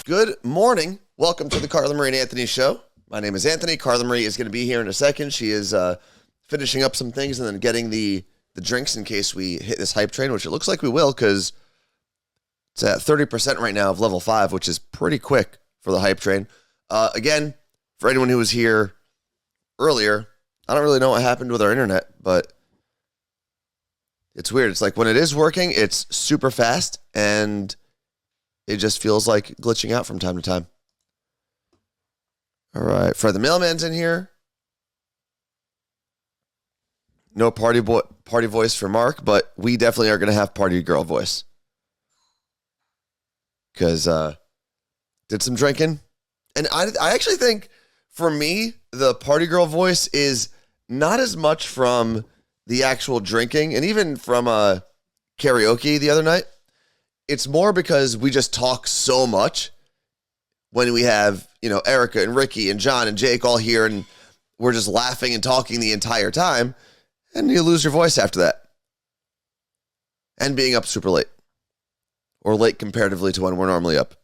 Good morning. Welcome to the Carla Marie and Anthony Show. My name is Anthony. Carla Marie is going to be here in a second. She is finishing up some things and then getting the drinks in case we hit this hype train, which it looks like we will because it's at 30% right now of level 5, which is pretty quick for the hype train. Again, for anyone who was here earlier, I don't really know what happened with our internet, but it's weird. It's like when it is working, it's super fast and it just feels like glitching out from time to time. All right. Fred the Mailman's in here. No party voice for Mark, but we definitely are going to have party girl voice. Because did some drinking. And I actually think, for me, the party girl voice is not as much from the actual drinking and even from karaoke the other night. It's more because we just talk so much when we have, Erica and Ricky and John and Jake all here and we're just laughing and talking the entire time and you lose your voice after that. And being up super late or late comparatively to when we're normally up.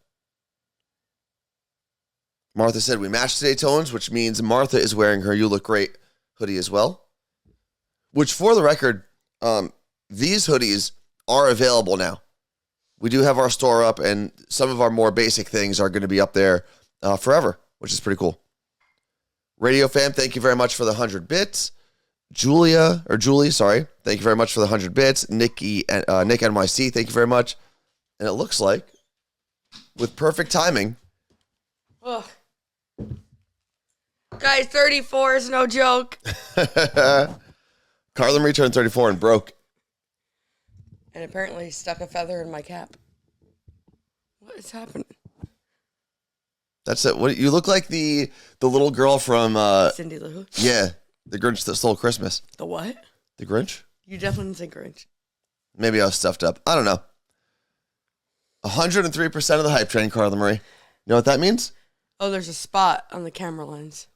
Martha said we matched today tones, which means Martha is wearing her You Look Great hoodie as well. Which, for the record, these hoodies are available now. We do have our store up, and some of our more basic things are going to be up there forever, which is pretty cool. Radio fam, thank you very much for the 100 bits. Julie, thank you very much for the 100 bits. Nick NYC, thank you very much. And it looks like, with perfect timing. Ugh. Guys, 34 is no joke. Carla Marie turned 34 and broke. And apparently stuck a feather in my cap. What is happening? That's it. What you look like the little girl from Cindy Lou. Yeah, the Grinch that stole Christmas. The what? The Grinch? You definitely didn't say Grinch. Maybe I was stuffed up. I don't know. 103% of the hype train, Carla Marie. You know what that means? Oh, there's a spot on the camera lens.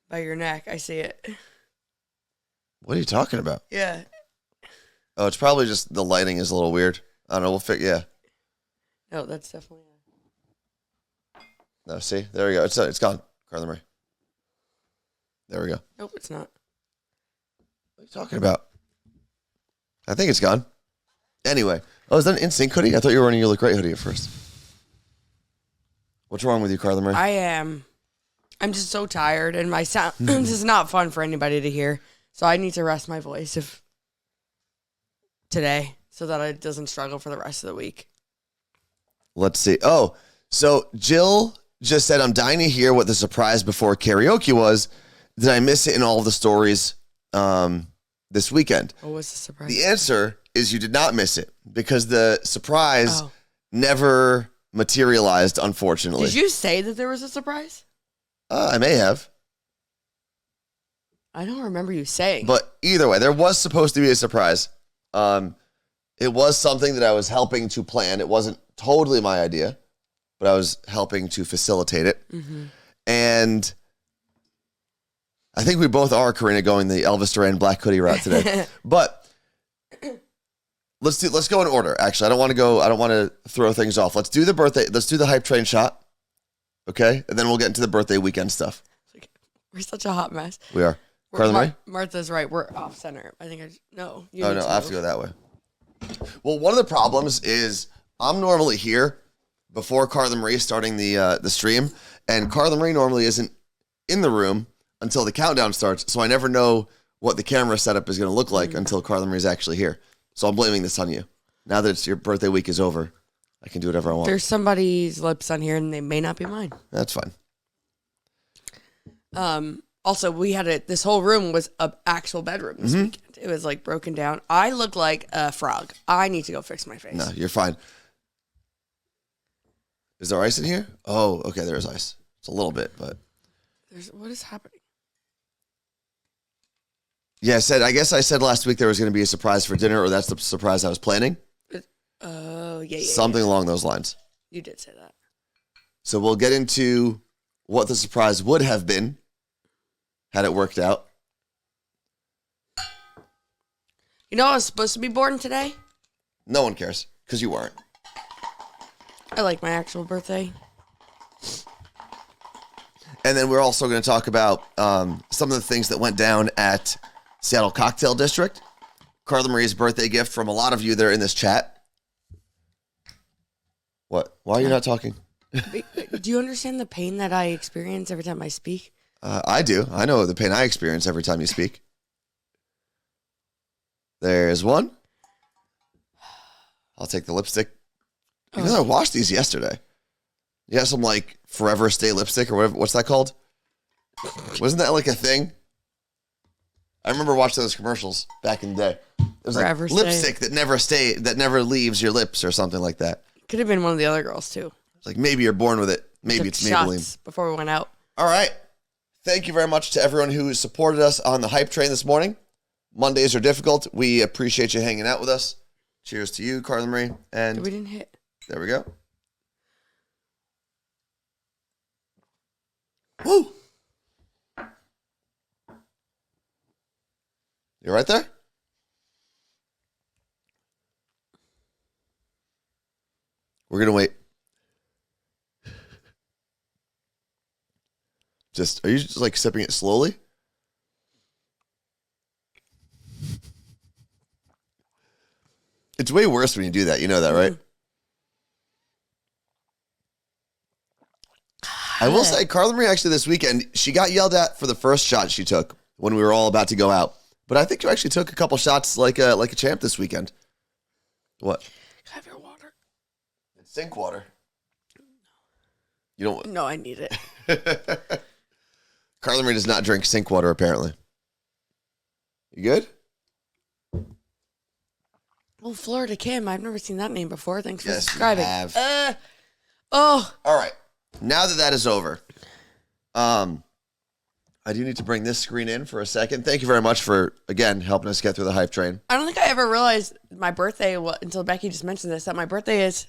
By your neck. I see it. What are you talking about? Yeah. Oh, it's probably just the lighting is a little weird. I don't know. We'll figure. Yeah. No, that's definitely. No, see, there we go. It's gone, Carla Marie. There we go. Nope, it's not. What are you talking about? I think it's gone. Anyway, is that an NSYNC hoodie? I thought you were wearing a You Look Great hoodie at first. What's wrong with you, Carla Marie? I am. I'm just so tired, and my sound. This is not fun for anybody to hear. So I need to rest my voice today so that it doesn't struggle for the rest of the week. Let's see. Oh, so Jill just said, I'm dying to hear what the surprise before karaoke was. Did I miss it in all of the stories this weekend? What was the surprise? The answer is you did not miss it because the surprise never materialized, unfortunately. Did you say that there was a surprise? I may have. I don't remember you saying. But either way, there was supposed to be a surprise. It was something that I was helping to plan. It wasn't totally my idea, but I was helping to facilitate it. Mm-hmm. And I think we both are, Karina, going the Elvis Duran black hoodie route today. But let's go in order. Actually, I don't want to throw things off. Let's do the birthday. Let's do the hype train shot. Okay? And then we'll get into the birthday weekend stuff. We're such a hot mess. We are. Carla Marie? Martha's right. We're off center. I think no. I have to go that way. Well, one of the problems is I'm normally here before Carla Marie starting the stream, and Carla Marie normally isn't in the room until the countdown starts, so I never know what the camera setup is going to look like until Carla Marie is actually here. So I'm blaming this on you. Now that your birthday week is over, I can do whatever I want. There's somebody's lips on here, and they may not be mine. That's fine. Also, we had this whole room was an actual bedroom this weekend. It was like broken down. I look like a frog. I need to go fix my face. No, you're fine. Is there ice in here? Oh, okay, there's ice. It's a little bit, but. What is happening? Yeah, I guess I said last week there was going to be a surprise for dinner, or that's the surprise I was planning. Oh, yeah. Something along those lines. You did say that. So we'll get into what the surprise would have been had it worked out. You know I was supposed to be born today? No one cares, because you weren't. I like my actual birthday. And then we're also going to talk about some of the things that went down at Seattle Cocktail District. Carla Marie's birthday gift from a lot of you that are in this chat. What? Why are you not talking? Do you understand the pain that I experience every time I speak? I do. I know the pain I experience every time you speak. There's one. I'll take the lipstick. Even though I washed these yesterday. You have some like Forever Stay lipstick or whatever. What's that called? Wasn't that like a thing? I remember watching those commercials back in the day. It was Forever like Stay. lipstick that never leaves your lips or something like that. Could have been one of the other girls too. It's like maybe you're born with it. Maybe it's Maybelline. Before we went out. All right. Thank you very much to everyone who supported us on the hype train this morning. Mondays are difficult. We appreciate you hanging out with us. Cheers to you, Carla Marie. And We didn't hit. there we go. Woo! You right there? We're going to wait. Are you just like sipping it slowly? It's way worse when you do that. You know that, right? I will say, Carla Marie actually this weekend, she got yelled at for the first shot she took when we were all about to go out. But I think you actually took a couple shots like a champ this weekend. What? Can I have your water? It's sink water. You don't. No, I need it. Carla Marie does not drink sink water, apparently. You good? Oh, Florida Kim. I've never seen that name before. Thanks for Yes, you subscribing. have. Oh. All right. Now that is over, I do need to bring this screen in for a second. Thank you very much for, again, helping us get through the hype train. I don't think I ever realized my birthday, until Becky just mentioned this, that my birthday is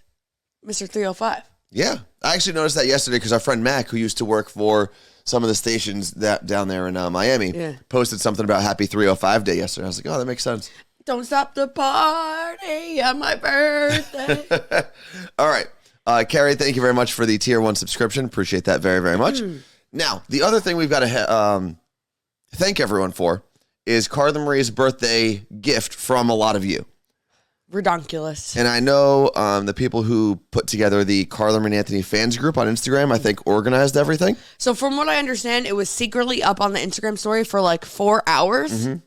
Mr. 305. Yeah. I actually noticed that yesterday because our friend Mac, who used to work for some of the stations that down there in Miami, posted something about Happy 305 Day yesterday. I was like, oh, that makes sense. Don't stop the party on my birthday. All right. Carrie, thank you very much for the Tier 1 subscription. Appreciate that very, very much. Now, the other thing we've got to thank everyone for is Carla Marie's birthday gift from a lot of you. Redonkulous. And I know the people who put together the Carla Marie and Anthony fans group on Instagram, I think, organized everything. So from what I understand, it was secretly up on the Instagram story for like 4 hours. Mm-hmm.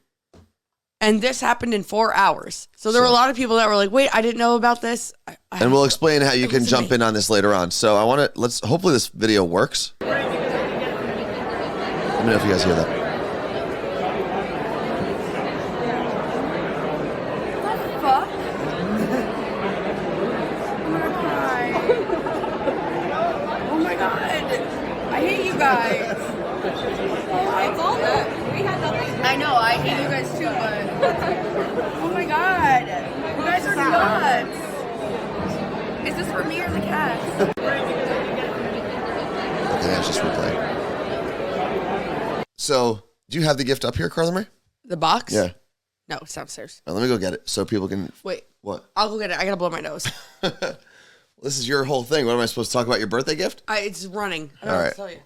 And this happened in 4 hours. So there were a lot of people that were like, wait, I didn't know about this. And we'll explain how you can jump in on this later on. So I want to, hopefully this video works. Let me know if you guys hear that. What the fuck? I'm gonna cry. Oh my god. I hate you guys. It's all that. We had nothing. I know, I hate you guys too, but oh my god. You guys are nuts. Is this for me or the cats? Okay, that's just replay. So, do you have the gift up here, Carla Marie? The box? Yeah. No, it's downstairs. All right, let me go get it so people can... Wait. What? I'll go get it. I gotta blow my nose. Well, this is your whole thing. What am I supposed to talk about? Your birthday gift? It's running. I don't know what to tell you.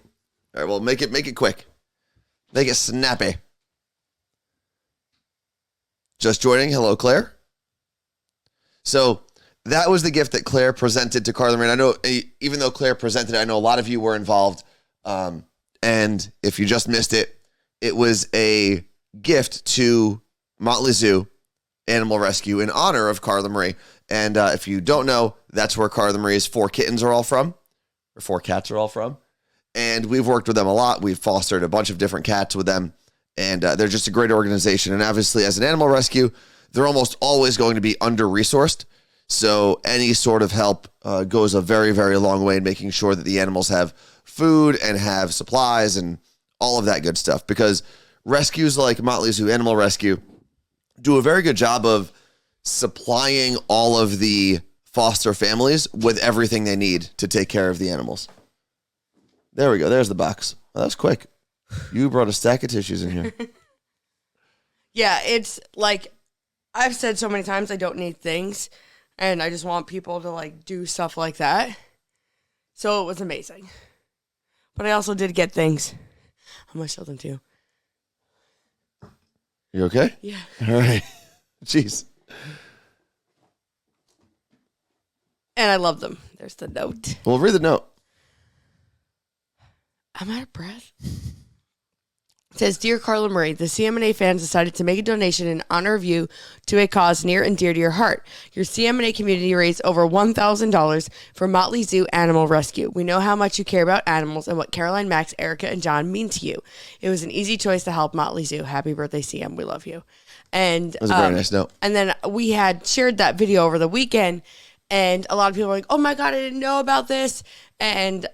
All right, well, make it quick. Make it snappy. Just joining. Hello, Claire. So that was the gift that Claire presented to Carla Marie. I know, even though Claire presented it, I know a lot of you were involved. And if you just missed it, it was a gift to Motley Zoo Animal Rescue in honor of Carla Marie. And if you don't know, that's where Carla Marie's 4 kittens are all from, or 4 cats are all from. And we've worked with them a lot. We've fostered a bunch of different cats with them. And they're just a great organization. And obviously, as an animal rescue, they're almost always going to be under-resourced. So any sort of help goes a very, very long way in making sure that the animals have food and have supplies and all of that good stuff. Because rescues like Motley Zoo Animal Rescue do a very good job of supplying all of the foster families with everything they need to take care of the animals. There we go. There's the box. Oh, that was quick. You brought a stack of tissues in here. Yeah, it's like I've said so many times I don't need things, and I just want people to like do stuff like that. So it was amazing. But I also did get things. I'm going to show them to you. You okay? Yeah. All right. Jeez. And I love them. There's the note. Well, read the note. I'm out of breath. It says, Dear Carla Marie, the CMNA fans decided to make a donation in honor of you to a cause near and dear to your heart. Your CMNA community raised over $1,000 for Motley Zoo Animal Rescue. We know how much you care about animals and what Caroline, Max, Erica, and John mean to you. It was an easy choice to help Motley Zoo. Happy birthday, CM. We love you. And that was a very nice note. And then we had shared that video over the weekend, and a lot of people were like, oh my God, I didn't know about this. And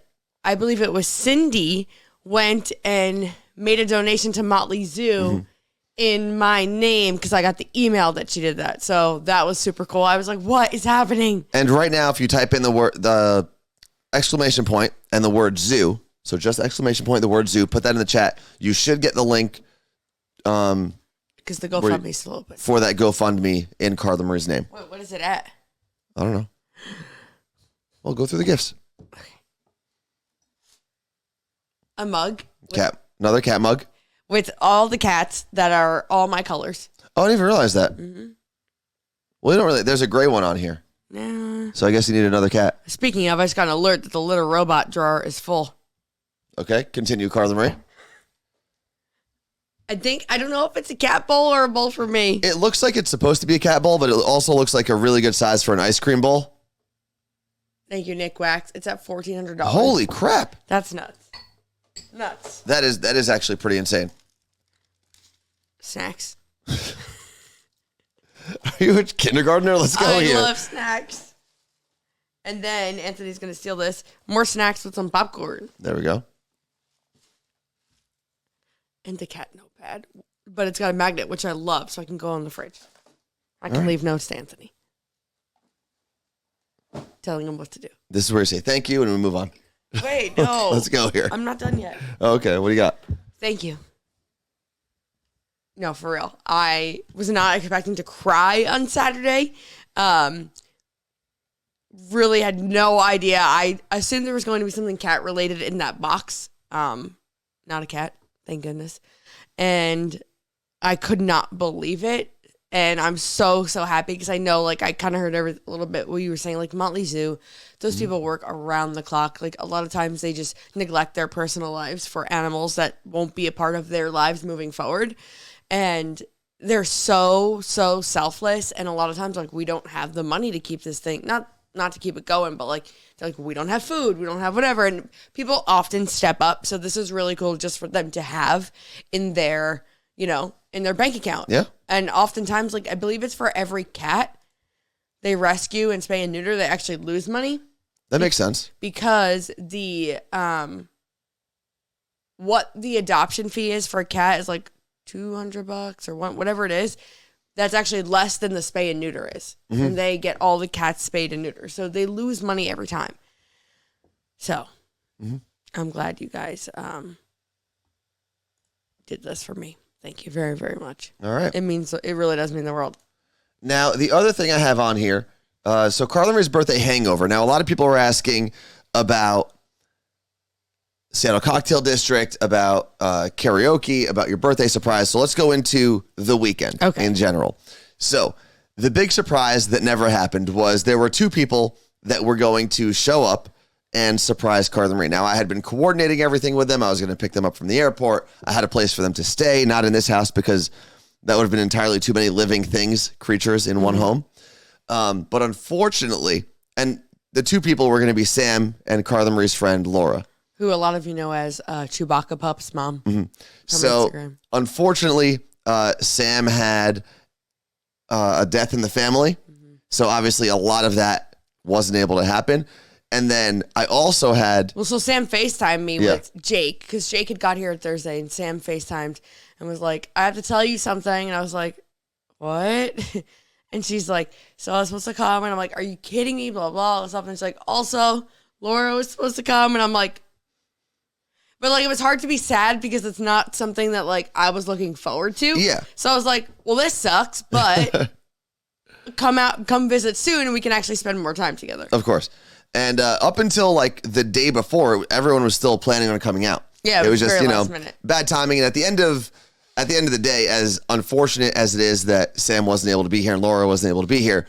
I believe it was Cindy went and made a donation to Motley Zoo in my name because I got the email that she did that. So that was super cool. I was like, what is happening? And right now, if you type in the exclamation point and the word zoo, so just exclamation point, the word zoo, put that in the chat. You should get the link. Because the GoFundMe is still open. For that GoFundMe in Carla Marie's name. Wait, what is it at? I don't know. Well, go through the gifts. A mug. Another cat mug. With all the cats that are all my colors. Oh, I didn't even realize that. Well, you don't really. There's a gray one on here. Nah. So I guess you need another cat. Speaking of, I just got an alert that the litter robot drawer is full. Okay, continue, Carla Marie. I don't know if it's a cat bowl or a bowl for me. It looks like it's supposed to be a cat bowl, but it also looks like a really good size for an ice cream bowl. Thank you, Nick Wax. It's at $1,400. Holy crap. That's nuts. Nuts. That is actually pretty insane. Snacks. Are you a kindergartner? Let's go here. I love snacks. And then Anthony's going to steal this. More snacks with some popcorn. There we go. And the cat notepad. But it's got a magnet, which I love, so I can go in the fridge. I can leave notes to Anthony. Telling him what to do. This is where you say thank you and we move on. Wait, no. Let's go here. I'm not done yet. Okay, what do you got? Thank you. No, for real. I was not expecting to cry on Saturday. Really had no idea. I assumed there was going to be something cat related in that box. Not a cat, thank goodness. And I could not believe it. And I'm so happy because I know, like, I kind of heard a little bit what you were saying, like Motley Zoo, those people work around the clock. Like, a lot of times they just neglect their personal lives for animals that won't be a part of their lives moving forward. And they're so selfless. And a lot of times, like, we don't have the money to keep this thing, not to keep it going, but like, they're like, we don't have food, we don't have whatever. And people often step up. So this is really cool just for them to have in their, in their bank account. Yeah. And oftentimes, like, I believe it's for every cat they rescue and spay and neuter, they actually lose money. That makes sense. Because the, what the adoption fee is for a cat is like $200 or whatever it is. That's actually less than the spay and neuter is. And they get all the cats spayed and neutered. So they lose money every time. So I'm glad you guys did this for me. Thank you very, very much. All right. It really does mean the world. Now, the other thing I have on here, so Carla Marie's birthday hangover. Now, a lot of people are asking about Seattle Cocktail District, about karaoke, about your birthday surprise. So let's go into the weekend in general. So the big surprise that never happened was there were two people that were going to show up and surprise Carla Marie. Now, I had been coordinating everything with them. I was going to pick them up from the airport. I had a place for them to stay, not in this house because that would have been entirely too many living creatures in one home. But unfortunately, and the two people were going to be Sam and Carla Marie's friend, Laura. Who a lot of you know as Chewbacca Pup's mom. So, Instagram. Unfortunately, Sam had a death in the family. So, obviously, a lot of that wasn't able to happen. And then I also had... Well, so Sam FaceTimed me with Jake, because Jake had got here Thursday, and Sam FaceTimed and was like, I have to tell you something. And I was like, what? And she's like, so I was supposed to come. And I'm like, are you kidding me? Blah, blah, blah, stuff. And she's like, also, Laura was supposed to come. And I'm like... But, like, it was hard to be sad because it's not something that, like, I was looking forward to. Yeah. So I was like, well, this sucks, but come visit soon and we can actually spend more time together. Of course. And up until like the day before, everyone was still planning on coming out. Yeah, it was just, very last minute. bad timing. And at the end of the day, as unfortunate as it is that Sam wasn't able to be here and Laura wasn't able to be here,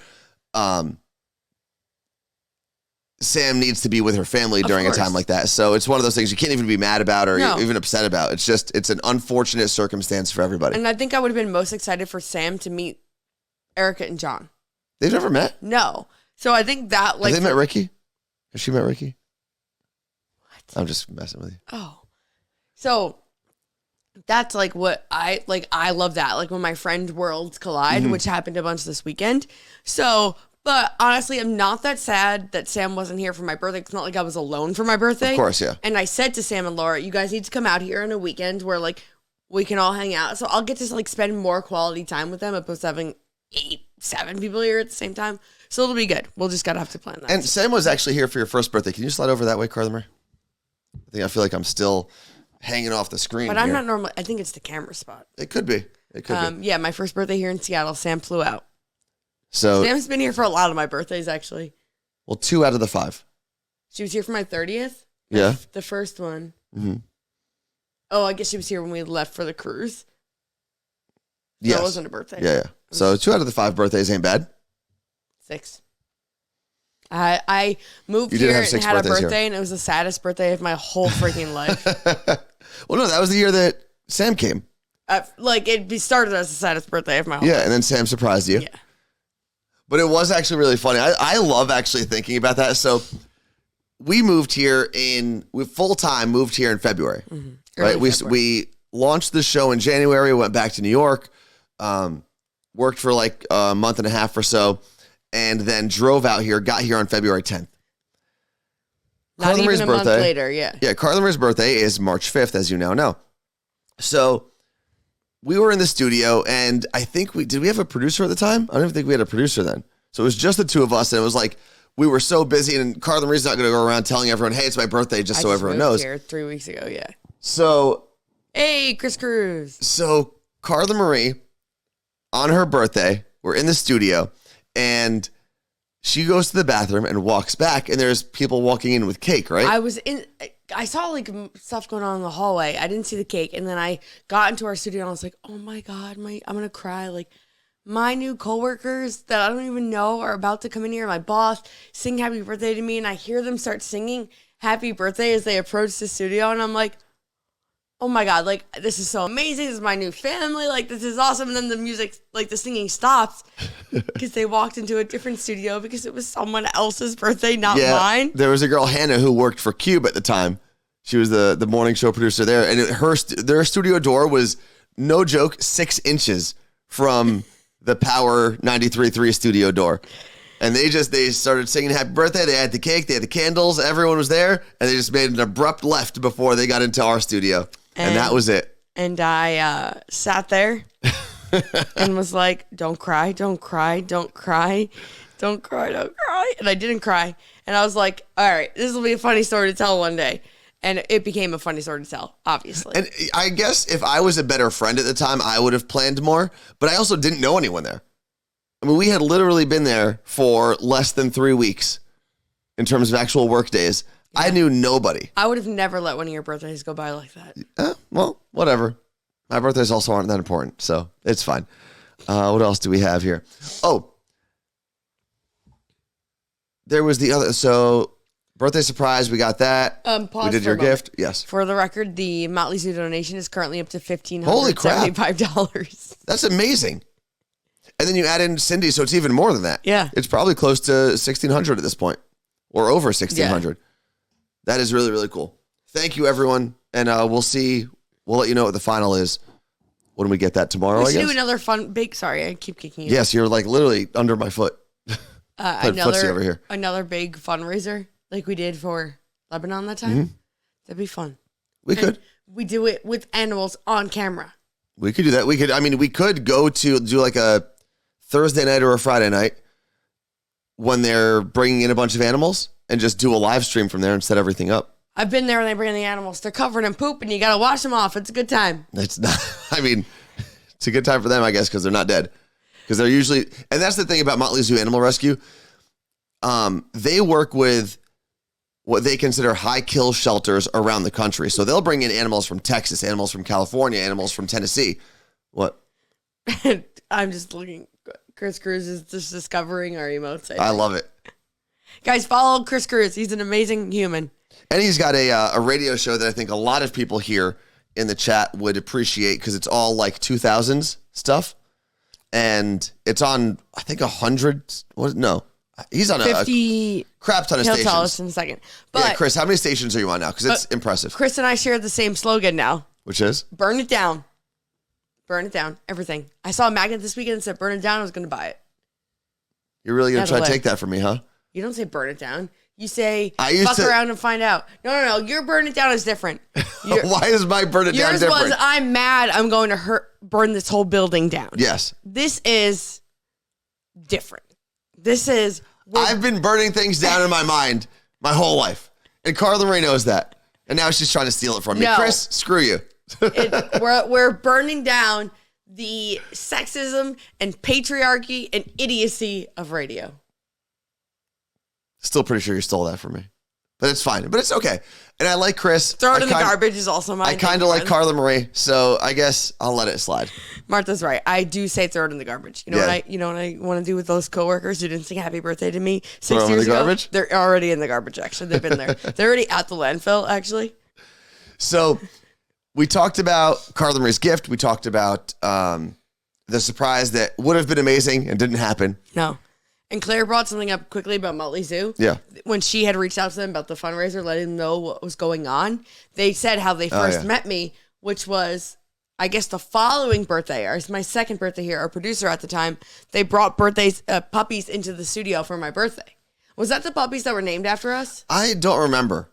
Sam needs to be with her family during a time like that. So it's one of those things you can't even be mad about or even upset about. It's an unfortunate circumstance for everybody. And I think I would have been most excited for Sam to meet Erica and John. They've never met? No. So I think that like... Have they met Ricky? Has she met Ricky? What? I'm just messing with you. Oh. So that's like what I love that. Like when my friend worlds collide, which happened a bunch this weekend. So... But honestly, I'm not that sad that Sam wasn't here for my birthday. It's not like I was alone for my birthday. Of course, yeah. And I said to Sam and Laura, you guys need to come out here on a weekend where like we can all hang out. So I'll get to like spend more quality time with them opposed to having 7 people here at the same time. So it'll be good. We'll just gotta have to plan that. And Sam was actually here for your first birthday. Can you slide over that way, Carla? I feel like I'm still hanging off the screen. But I'm not normal. I think it's the camera spot. It could be. It could be. Yeah, my first birthday here in Seattle, Sam flew out. So Sam's been here for a lot of my birthdays, actually. Well, 2 out of the 5. She was here for my 30th. Yeah. The first one. Mm-hmm. Oh, I guess she was here when we left for the cruise. Yes. That wasn't a birthday. Yeah. So 2 out of the 5 birthdays ain't bad. 6. I moved here and had a birthday, and it was the saddest birthday of my whole freaking life. Well, no, that was the year that Sam came. It started as the saddest birthday of my whole life. Yeah, and then Sam surprised you. Yeah. But it was actually really funny. I love actually thinking about that. So we moved here we full-time moved here in February, right? We launched the show in January, went back to New York, worked for like a month and a half or so, and then drove out here, got here on February 10th. Not even a month later, yeah. Yeah, Carla Marie's birthday is March 5th, as you now know. So we were in the studio, and I think did we have a producer at the time? I don't even think we had a producer then. So it was just the two of us, and it was like we were so busy, and Carla Marie's not going to go around telling everyone, hey, it's my birthday, just so everyone knows. Here 3 weeks ago, yeah. So, hey, Chris Cruz. So Carla Marie, on her birthday, we're in the studio, and she goes to the bathroom and walks back, and there's people walking in with cake, right? I saw like stuff going on in the hallway. I didn't see the cake. And then I got into our studio and I was like, oh my God, I'm going to cry. Like my new coworkers that I don't even know are about to come in here. My boss sing happy birthday to me. And I hear them start singing happy birthday as they approach the studio. And I'm like, oh my God, like this is so amazing. This is my new family. Like this is awesome. And then the music, like the singing stops because they walked into a different studio because it was someone else's birthday, not mine. There was a girl, Hannah, who worked for Cube at the time. She was the morning show producer there. And their studio door was, no joke, 6 inches from the Power 93.3 studio door. And they started singing happy birthday. They had the cake, they had the candles, everyone was there. And they just made an abrupt left before they got into our studio. And that was it. And I sat there and was like, don't cry, don't cry, don't cry, don't cry, don't cry. And I didn't cry. And I was like, all right, this will be a funny story to tell one day. And it became a funny story to tell, obviously. And I guess if I was a better friend at the time, I would have planned more. But I also didn't know anyone there. I mean, we had literally been there for less than 3 weeks in terms of actual work days. Yeah. I knew nobody. I would have never let one of your birthdays go by like that. Well, whatever. My birthdays also aren't that important, so it's fine. What else do we have here? Oh, there was the other. So birthday surprise, we got that. We did your gift. Yes. For the record, the Motley Zoo donation is currently up to $1,575. That's amazing. And then you add in Cindy, so it's even more than that. Yeah. It's probably close to $1,600 at this point, or over $1,600. Yeah. That is really, really cool. Thank you, everyone. And we'll let you know what the final is when we get that tomorrow, I guess. We should do another sorry, I keep kicking you. Yes, you're like literally under my foot. Footsie over here. Another big fundraiser like we did for Lebanon that time. Mm-hmm. That'd be fun. We could. We do it with animals on camera. We could do that. We could go to do like a Thursday night or a Friday night when they're bringing in a bunch of animals and just do a live stream from there and set everything up. I've been there when they bring in the animals. They're covered in poop and you got to wash them off. It's a good time. It's not, it's a good time for them, I guess, because they're not dead. Because they're usually, and that's the thing about Motley Zoo Animal Rescue. They work with what they consider high kill shelters around the country. So they'll bring in animals from Texas, animals from California, animals from Tennessee. What? I'm just looking. Chris Cruz is just discovering our emotes. I love it. Guys, follow Chris Cruz. He's an amazing human. And he's got a radio show that I think a lot of people here in the chat would appreciate because it's all like 2000s stuff. And it's on, I think, 100. What? No. He's on 50 a crap ton of He'll stations. tell us in a second. But yeah, Chris, how many stations are you on now? Because it's impressive. Chris and I share the same slogan now. Which is? Burn it down. Burn it down. Everything. I saw a magnet this weekend that said burn it down. I was going to buy it. You're really going to try to take that from me, huh? You don't say burn it down. You say fuck around and find out. No. Your burn it down is different. Why is my burn it down different? Yours was I'm mad. I'm going to burn this whole building down. Yes. This is different. This is... I've been burning things down in my mind my whole life. And Carla Marie knows that. And now she's trying to steal it from me. No. Chris, screw you. We're burning down the sexism and patriarchy and idiocy of radio. Still pretty sure you stole that from me. But it's fine. But it's okay. And I like Chris. Throw it in the garbage is also mine. I kind of like Carla Marie, so I guess I'll let it slide. Martha's right. I do say throw it in the garbage. You know what I want to do with those coworkers who didn't sing happy birthday to me 6 years ago? Garbage? They're already in the garbage, actually. They've been there. They're already at the landfill, actually. So we talked about Carla Marie's gift. We talked about the surprise that would have been amazing and didn't happen. No. And Claire brought something up quickly about Motley Zoo. Yeah. When she had reached out to them about the fundraiser, letting them know what was going on, they said how they first met me, which was, I guess, the following birthday. Or it's my second birthday here. Our producer at the time, they brought puppies into the studio for my birthday. Was that the puppies that were named after us? I don't remember.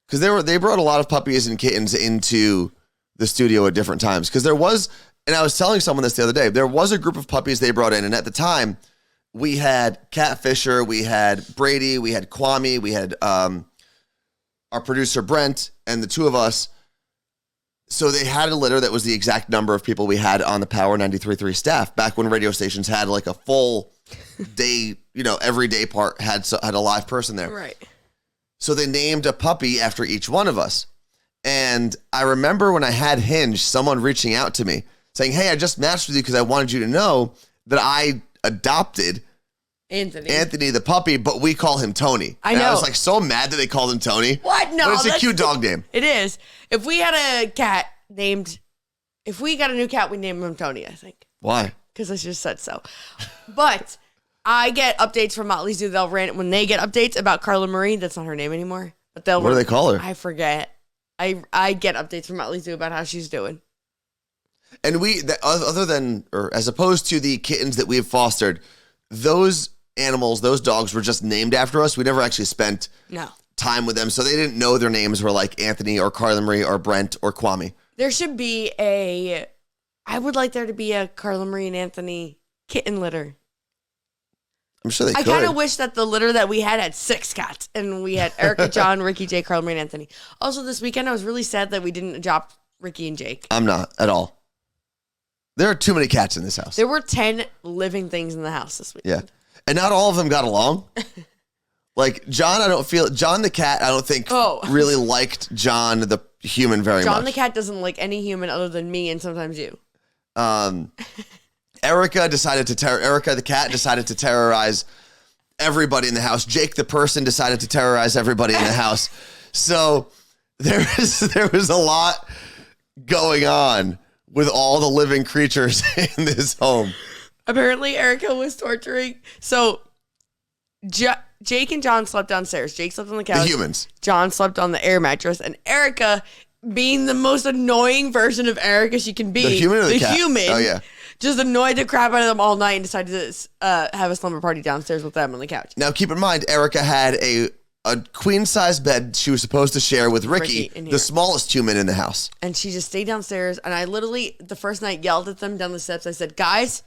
Because they brought a lot of puppies and kittens into the studio at different times. Because there was, and I was telling someone this the other day, there was a group of puppies they brought in. And at the time, we had Cat Fisher, we had Brady, we had Kwame, we had our producer Brent, and the two of us. So they had a litter that was the exact number of people we had on the Power 93.3 staff back when radio stations had like a full day, every day part had a live person there. Right. So they named a puppy after each one of us. And I remember when I had Hinge, someone reaching out to me saying, hey, I just matched with you because I wanted you to know that I adopted Anthony the puppy, but we call him Tony. I know. I was like so mad that they called him Tony. What? No, but it's a cute dog name. It is. If we had a cat if we got a new cat, we'd name him Tony, I think. Why? Because I just said so. But I get updates from Motley Zoo. When they get updates about Carla Marie, that's not her name anymore. But what do they call her? I forget. I get updates from Motley Zoo about how she's doing. And as opposed to the kittens that we have fostered, those animals, those dogs were just named after us. We never actually spent time with them. So they didn't know their names were like Anthony or Carla Marie or Brent or Kwame. There should be I would like there to be a Carla Marie and Anthony kitten litter. I'm sure they could. I kind of wish that the litter that we had 6 cats. And we had Erica, John, Ricky, Jake, Carla Marie, and Anthony. Also, this weekend, I was really sad that we didn't adopt Ricky and Jake. I'm not at all. There are too many cats in this house. There were 10 living things in the house this week. Yeah. And not all of them got along. Like John the cat, I don't think really liked John the human very much. John the cat doesn't like any human other than me and sometimes you. Erica the cat decided to terrorize everybody in the house. Jake the person decided to terrorize everybody in the house. So there was a lot going on with all the living creatures in this home. Apparently, Erica was torturing. So, Jake and John slept downstairs. Jake slept on the couch. The humans. John slept on the air mattress. And Erica, being the most annoying version of Erica she can be. The human or the cat? Human. Oh, yeah. Just annoyed the crap out of them all night and decided to have a slumber party downstairs with them on the couch. Now, keep in mind, Erica had a queen-size bed she was supposed to share with Ricky, the smallest human in the house. And she just stayed downstairs. And I literally, the first night, yelled at them down the steps. I said, guys,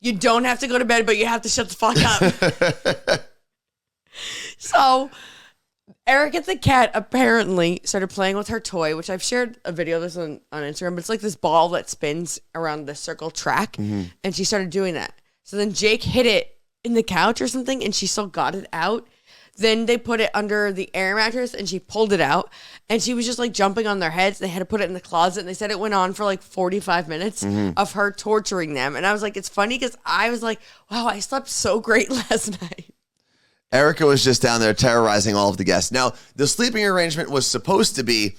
you don't have to go to bed, but you have to shut the fuck up. So, Erica the cat apparently started playing with her toy, which I've shared a video of this on Instagram, but it's like this ball that spins around the circle track. Mm-hmm. And she started doing that. So then Jake hit it in the couch or something, and she still got it out. Then they put it under the air mattress and she pulled it out and she was just like jumping on their heads. They had to put it in the closet and they said it went on for like 45 minutes of her torturing them. And I was like, it's funny because I was like, wow, I slept so great last night. Erica was just down there terrorizing all of the guests. Now, the sleeping arrangement was supposed to be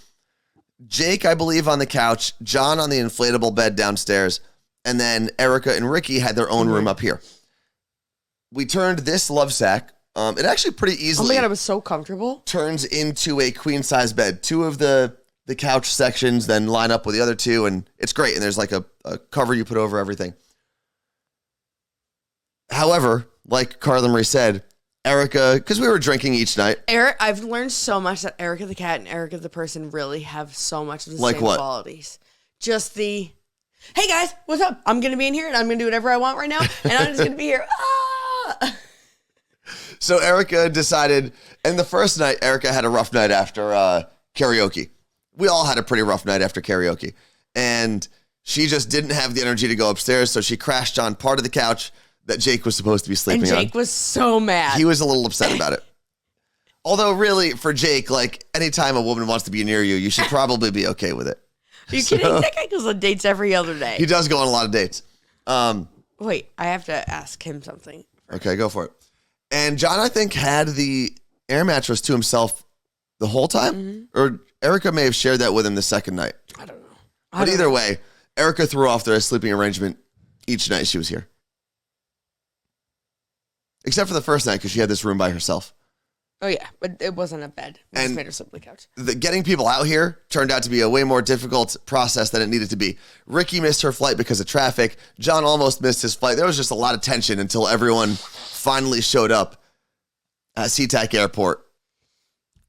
Jake, I believe, on the couch, John on the inflatable bed downstairs, and then Erica and Ricky had their own room up here. We turned this love sack. It actually pretty easily. Oh my God, it was so comfortable. Turns into a queen size bed. 2 of the couch sections then line up with the other 2, and it's great. And there's like a cover you put over everything. However, like Carla Marie said, Erica, because we were drinking each night. I've learned so much that Erica the cat and Erica the person really have so much of the same qualities. Just the, hey guys, what's up? I'm going to be in here and I'm going to do whatever I want right now. And I'm just going to be here. Ah! So Erica decided, and the first night, Erica had a rough night after karaoke. We all had a pretty rough night after karaoke. And she just didn't have the energy to go upstairs, so she crashed on part of the couch that Jake was supposed to be sleeping on. And Jake was so mad. He was a little upset about it. Although really, for Jake, like anytime a woman wants to be near you, you should probably be okay with it. Are you kidding? That guy goes on dates every other day. He does go on a lot of dates. Wait, I have to ask him something. Okay, go for it. And John, I think, had the air mattress to himself the whole time. Or Erica may have shared that with him the second night. I don't know. But either way, Erica threw off their sleeping arrangement each night she was here. Except for the first night, because she had this room by herself. Oh, yeah, but it wasn't a bed. We just made her sleep on the couch. Getting people out here turned out to be a way more difficult process than it needed to be. Ricky missed her flight because of traffic. John almost missed his flight. There was just a lot of tension until everyone finally showed up at SeaTac Airport.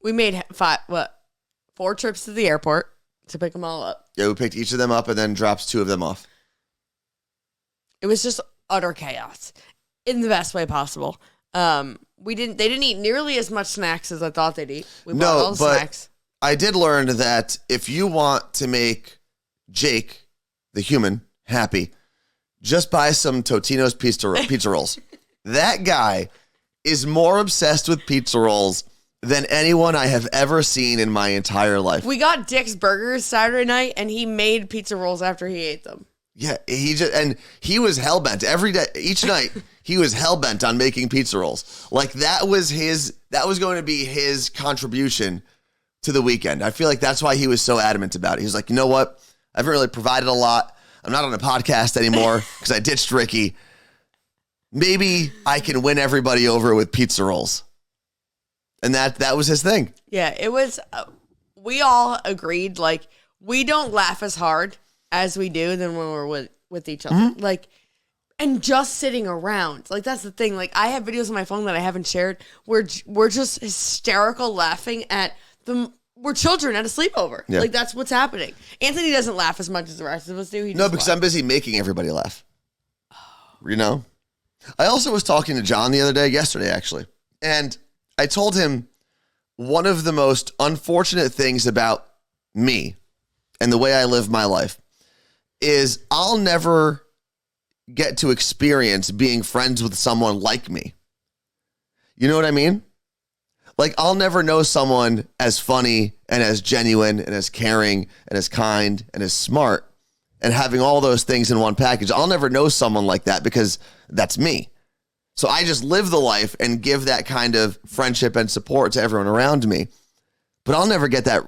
We made 4 trips to the airport to pick them all up. Yeah, we picked each of them up and then dropped 2 of them off. It was just utter chaos in the best way possible. They didn't eat nearly as much snacks as I thought they'd eat. We bought all the snacks. I did learn that if you want to make Jake, the human, happy, just buy some Totino's pizza rolls. That guy is more obsessed with pizza rolls than anyone I have ever seen in my entire life. We got Dick's Burgers Saturday night, and he made pizza rolls after he ate them. Yeah, he was hellbent every day, each night. He was hellbent on making pizza rolls. Like that was going to be his contribution to the weekend. I feel like that's why he was so adamant about it. He was like, you know what? I haven't really provided a lot. I'm not on a podcast anymore because I ditched Ricky. Maybe I can win everybody over with pizza rolls. And that was his thing. Yeah, it was, we all agreed, like, we don't laugh as hard as we do than when we're with each other. Mm-hmm. Like, and just sitting around. Like, that's the thing. Like, I have videos on my phone that I haven't shared where we're just hysterical laughing at them. We're children at a sleepover. Yeah. Like, that's what's happening. Anthony doesn't laugh as much as the rest of us do. No, because I'm busy making everybody laugh. You know? I also was talking to John yesterday, actually. And I told him one of the most unfortunate things about me and the way I live my life is I'll never get to experience being friends with someone like me. You know what I mean? Like, I'll never know someone as funny and as genuine and as caring and as kind and as smart and having all those things in one package. I'll never know someone like that because that's me. So I just live the life and give that kind of friendship and support to everyone around me. But I'll never get that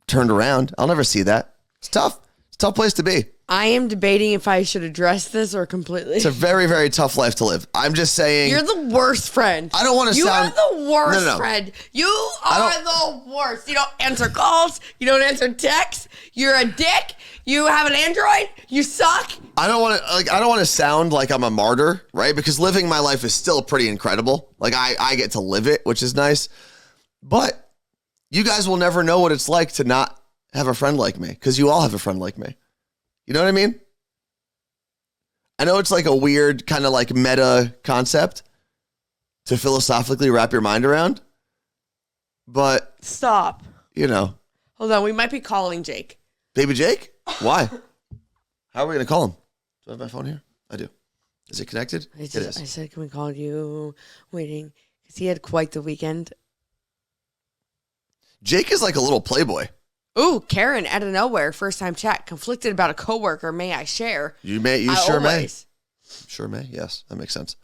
turned around. I'll never see that. It's tough. It's a tough place to be. I am debating if I should address this or completely. It's a very, very tough life to live. I'm just saying. You're the worst friend. I don't want to sound. You are the worst friend. You are the worst. You don't answer calls. You don't answer texts. You're a dick. You have an Android. You suck. I don't want to sound like I'm a martyr, right? Because living my life is still pretty incredible. Like I get to live it, which is nice. But you guys will never know what it's like to not have a friend like me, because you all have a friend like me. You know what I mean? I know it's like a weird kind of like meta concept to philosophically wrap your mind around, but stop. You know. Hold on, we might be calling Jake. Baby Jake? Why? How are we going to call him? Do I have my phone here? I do. Is it connected? It is. I said, can we call you? Waiting. because he had quite the weekend. Jake is like a little playboy. Ooh, Karen out of nowhere, first time chat, conflicted about a coworker. May I share? You sure may. Sure may. Yes, that makes sense.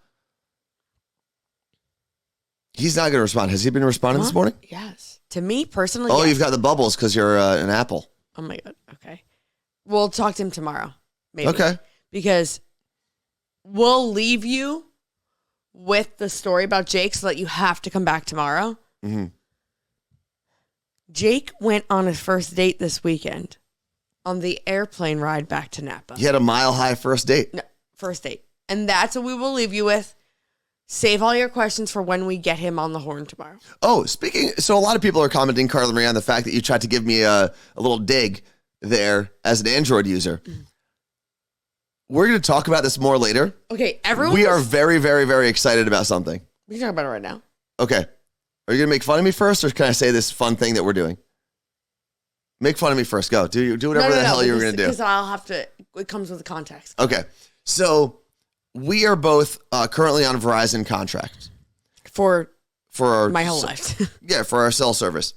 He's not going to respond. Has he been responding this morning? Yes. To me personally. Oh, yes. You've got the bubbles because you're an apple. Oh my God. Okay. We'll talk to him tomorrow. Maybe. Okay. Because we'll leave you with the story about Jake so that you have to come back tomorrow. Mm-hmm. Jake went on his first date this weekend on the airplane ride back to Napa. He had a mile-high first date. No, first date. And that's what we will leave you with. Save all your questions for when we get him on the horn tomorrow. Oh, so a lot of people are commenting, Carla Marie, on the fact that you tried to give me a little dig there as an Android user. We're going to talk about this more later. Okay, We are very, very, very excited about something. We can talk about it right now. Okay. Are you going to make fun of me first, or can I say this fun thing that we're doing? Make fun of me first. Go. Do whatever the hell you're going to do. Because I'll have to, it comes with the context. Okay. So we are both currently on a Verizon contract. For our, my whole life. Yeah, for our cell service,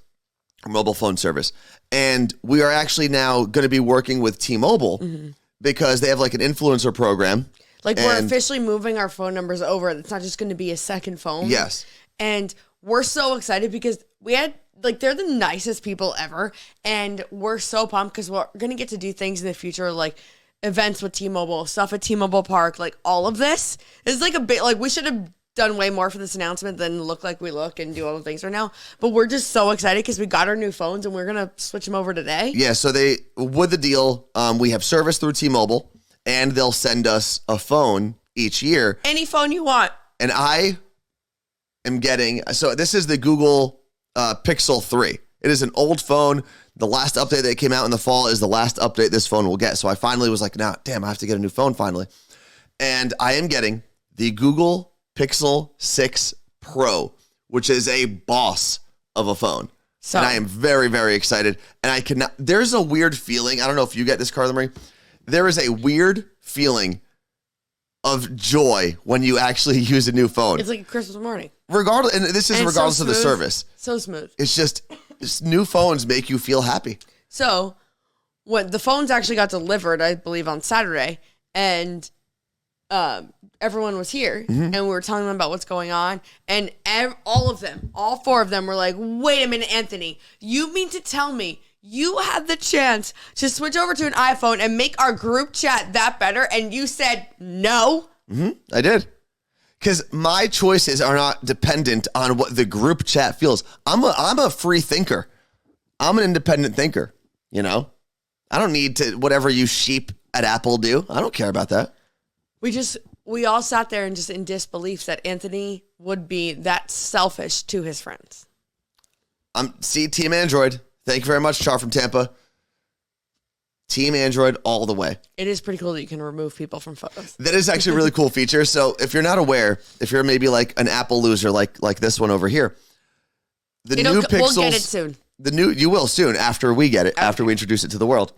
our mobile phone service. And we are actually now going to be working with T-Mobile because they have like an influencer program. Like we're officially moving our phone numbers over. It's not just going to be a second phone. Yes. And we're so excited because we had, like, they're the nicest people ever. And we're so pumped because we're going to get to do things in the future, like events with T-Mobile, stuff at T-Mobile Park, like all of this. Is like a bit, like we should have done way more for this announcement than look like we look and do all the things right now. But we're just so excited because we got our new phones and we're going to switch them over today. Yeah, so with the deal, we have service through T-Mobile and they'll send us a phone each year. Any phone you want. And I am getting, so this is the Google Pixel 3. It is an old phone. The last update that came out in the fall is the last update this phone will get. So I finally was like, nah, damn, I have to get a new phone finally. And I am getting the Google Pixel 6 Pro, which is a boss of a phone. So, and I am very, very excited. And I cannot, there's a weird feeling. I don't know if you get this, Carla Marie. There is a weird feeling of joy when you actually use a new phone. It's like a Christmas morning. Regardless, and this is regardless of the service. So smooth. It's just, new phones make you feel happy. So when the phones actually got delivered, I believe on Saturday, and everyone was here, and we were telling them about what's going on, and all four of them were like, wait a minute, Anthony, you mean to tell me you had the chance to switch over to an iPhone and make our group chat that better, and you said no? I did. Because my choices are not dependent on what the group chat feels. I'm a free thinker. I'm an independent thinker, you know? I don't need to, whatever you sheep at Apple do. I don't care about that. We all sat there and just in disbelief that Anthony would be that selfish to his friends. See, Team Android. Thank you very much, Char from Tampa. Team Android all the way. It is pretty cool that you can remove people from photos. That is actually a really cool feature. So if you're not aware, if you're maybe like an Apple loser like this one over here, new Pixels, we'll get it soon. You will soon after we get it, after we introduce it to the world.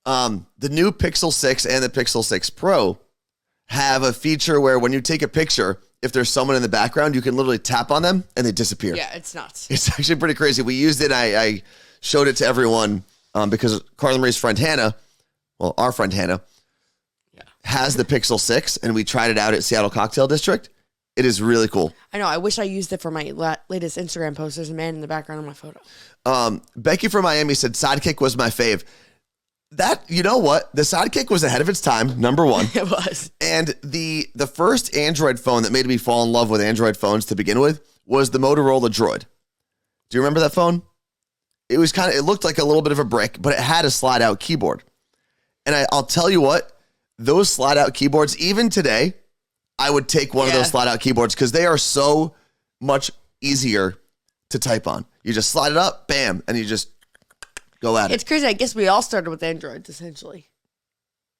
The new Pixel 6 and the Pixel 6 Pro have a feature where when you take a picture, if there's someone in the background, you can literally tap on them and they disappear. Yeah, it's nuts. It's actually pretty crazy. We used it. I showed it to everyone because Carla Marie's friend Hannah, well, our friend Hannah, has the Pixel 6, and we tried it out at Seattle Cocktail District. It is really cool. I know. I wish I used it for my latest Instagram post. There's a man in the background of my photo. Becky from Miami said Sidekick was my fave. That, you know what? The Sidekick was ahead of its time, number one. It was. And the first Android phone that made me fall in love with Android phones to begin with was the Motorola Droid. Do you remember that phone? It was it looked like a little bit of a brick, but it had a slide-out keyboard. And I'll tell you what, those slide-out keyboards, even today, I would take one of those slide-out keyboards because they are so much easier to type on. You just slide it up, bam, and you just go at it. It's crazy. I guess we all started with Androids, essentially.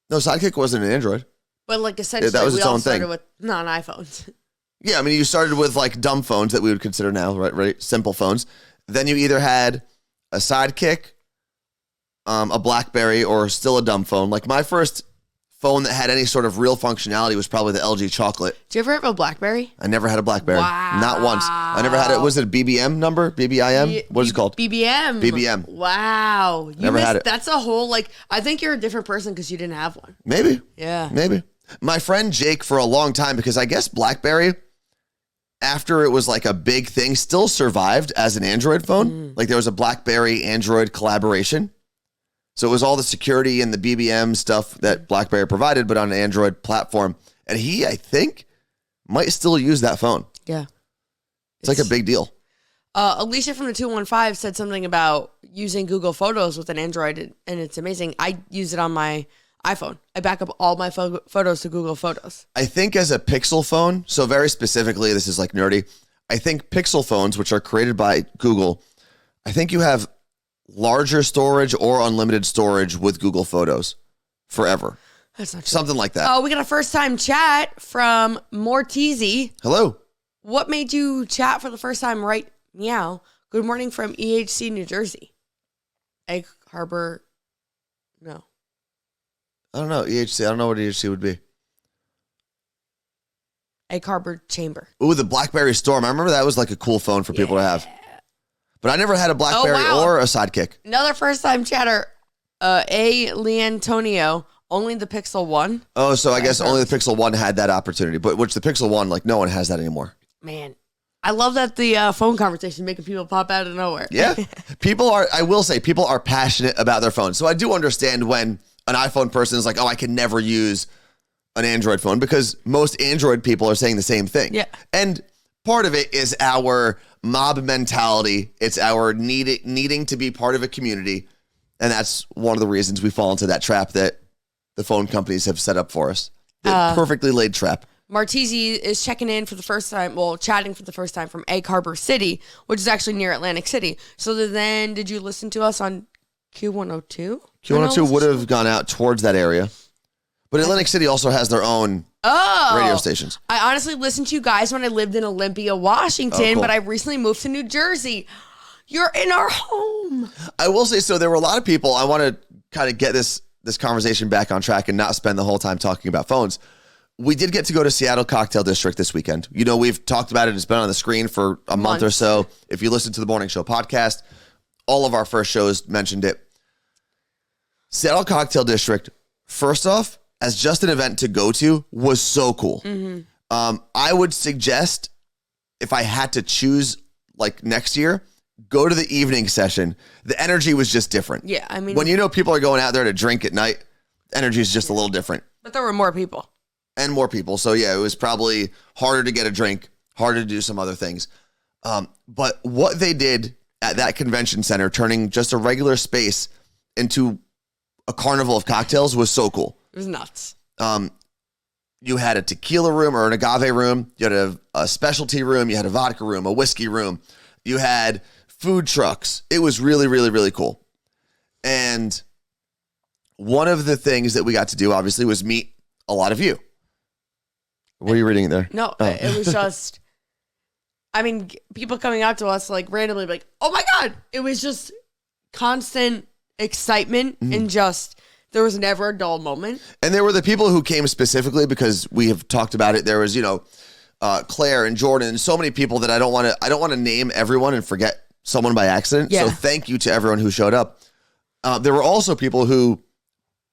No, Sidekick wasn't an Android. But like essentially, that was we its all own started thing. with non-iPhones. Yeah, I mean, you started with like dumb phones that we would consider now, right? Simple phones. Then you either had a Sidekick, a BlackBerry, or still a dumb phone. Like my first phone that had any sort of real functionality was probably the LG Chocolate. Did you ever have a BlackBerry? I never had a BlackBerry. Wow. Not once. I never had it. Was it a BBM number? BBIM? What is it called? BBM. BBM. Wow. Never had it. That's a whole, like, I think you're a different person because you didn't have one. Maybe. Yeah. Maybe. My friend Jake, for a long time, because I guess BlackBerry, after it was like a big thing, still survived as an Android phone. Like there was a BlackBerry Android collaboration. So it was all the security and the BBM stuff that BlackBerry provided, but on an Android platform. And he, I think, might still use that phone. Yeah. It's like a big deal. Alicia from the 215 said something about using Google Photos with an Android, and it's amazing. I use it on my iPhone. I back up all my photos to Google Photos. I think as a Pixel phone, so very specifically, this is like nerdy, I think Pixel phones, which are created by Google, I think you have larger storage or unlimited storage with Google Photos forever. That's not true. Something like that. Oh, we got a first time chat from Mortizy. Hello. What made you chat for the first time right meow? Good morning from EHC, New Jersey. Egg Harbor. No. I don't know. EHC. I don't know what EHC would be. Egg Harbor Chamber. Ooh, the BlackBerry Storm. I remember that was like a cool phone for people to have. But I never had a BlackBerry or a Sidekick. Another first time chatter. A. Leantonio. Only the Pixel 1. Oh, so I guess only the Pixel 1 had that opportunity. But which the Pixel 1, like no one has that anymore. Man. I love that the phone conversation making people pop out of nowhere. Yeah. I will say, people are passionate about their phones. So I do understand when an iPhone person is like, oh, I can never use an Android phone, because most Android people are saying the same thing. Yeah. And part of it is our mob mentality. It's our needing to be part of a community. And that's one of the reasons we fall into that trap that the phone companies have set up for us. The perfectly laid trap. Martizi is checking in for the first time, chatting for the first time from Egg Harbor City, which is actually near Atlantic City. So then, did you listen to us on Q102? Q102 would have gone out towards that area. But Atlantic City also has their own radio stations. I honestly listened to you guys when I lived in Olympia, Washington, but I recently moved to New Jersey. You're in our home. I will say, so there were a lot of people, I want to kind of get this conversation back on track and not spend the whole time talking about phones. We did get to go to Seattle Cocktail District this weekend. You know, we've talked about it. It's been on the screen for a month or so. If you listen to the Morning Show podcast, all of our first shows mentioned it. Seattle Cocktail District, first off, as just an event to go to, was so cool. I would suggest, if I had to choose like next year, go to the evening session. The energy was just different. Yeah, I mean, when you know people are going out there to drink at night, energy is just a little different. But there were more people. And more people. So yeah, it was probably harder to get a drink, harder to do some other things. But what they did at that convention center, turning just a regular space into a carnival of cocktails, was so cool. It was nuts. You had a tequila room or an agave room. You had a specialty room. You had a vodka room, a whiskey room. You had food trucks. It was really, really, really cool. And one of the things that we got to do, obviously, was meet a lot of you. What are you reading there? No, it was just, I mean, people coming out to us like randomly like, oh my God. It was just constant excitement and just, there was never a dull moment. And there were the people who came specifically because we have talked about it. There was, Claire and Jordan and so many people that I don't want to name everyone and forget someone by accident. Yeah. So thank you to everyone who showed up. There were also people who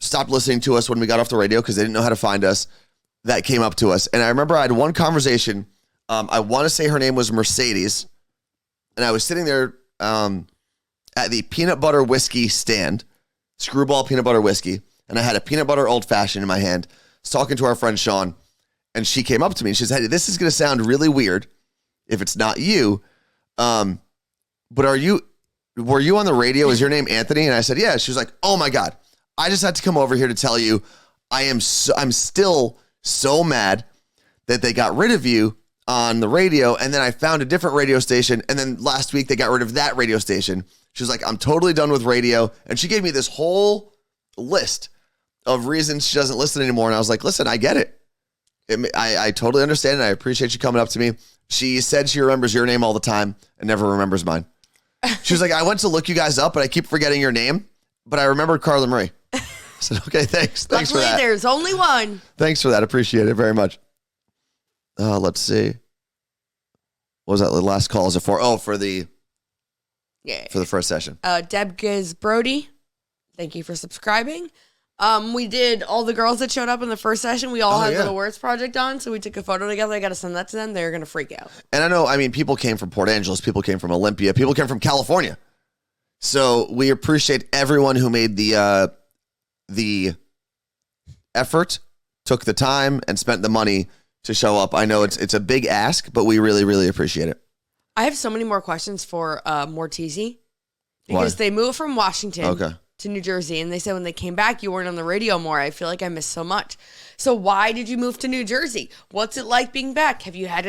stopped listening to us when we got off the radio because they didn't know how to find us. That came up to us. And I remember I had one conversation. I want to say her name was Mercedes. And I was sitting there at the peanut butter whiskey stand, Screwball peanut butter whiskey. And I had a peanut butter old fashioned in my hand. I was talking to our friend Sean. And she came up to me and she said, hey, this is going to sound really weird if it's not you. But were you on the radio? Is your name Anthony? And I said, yeah. She was like, oh my God. I just had to come over here to tell you I'm still so mad that they got rid of you on the radio. And then I found a different radio station. And then last week they got rid of that radio station. She was like, I'm totally done with radio. And she gave me this whole list of reasons she doesn't listen anymore. And I was like, listen, I get it. I totally understand. And I appreciate you coming up to me. She said she remembers your name all the time and never remembers mine. She was like, I went to look you guys up, but I keep forgetting your name. But I remembered Carla Marie. I said, okay, thanks. Thanks for Luckily, that. there's only one. Thanks for that. Appreciate it very much. Let's see. What was that? The last call is it for? Oh, for the first session. Deb Giz Brody, thank you for subscribing. We did all the girls that showed up in the first session. We all had Little Words Project on, so we took a photo together. I got to send that to them. They're going to freak out. And I know, people came from Port Angeles. People came from Olympia. People came from California. So we appreciate everyone who made the effort, took the time, and spent the money to show up. I know it's a big ask, but we really, really appreciate it. I have so many more questions for Mortizi because they moved from Washington to New Jersey, and they said when they came back, you weren't on the radio more. I feel like I missed so much. So why did you move to New Jersey? What's it like being back? Have you had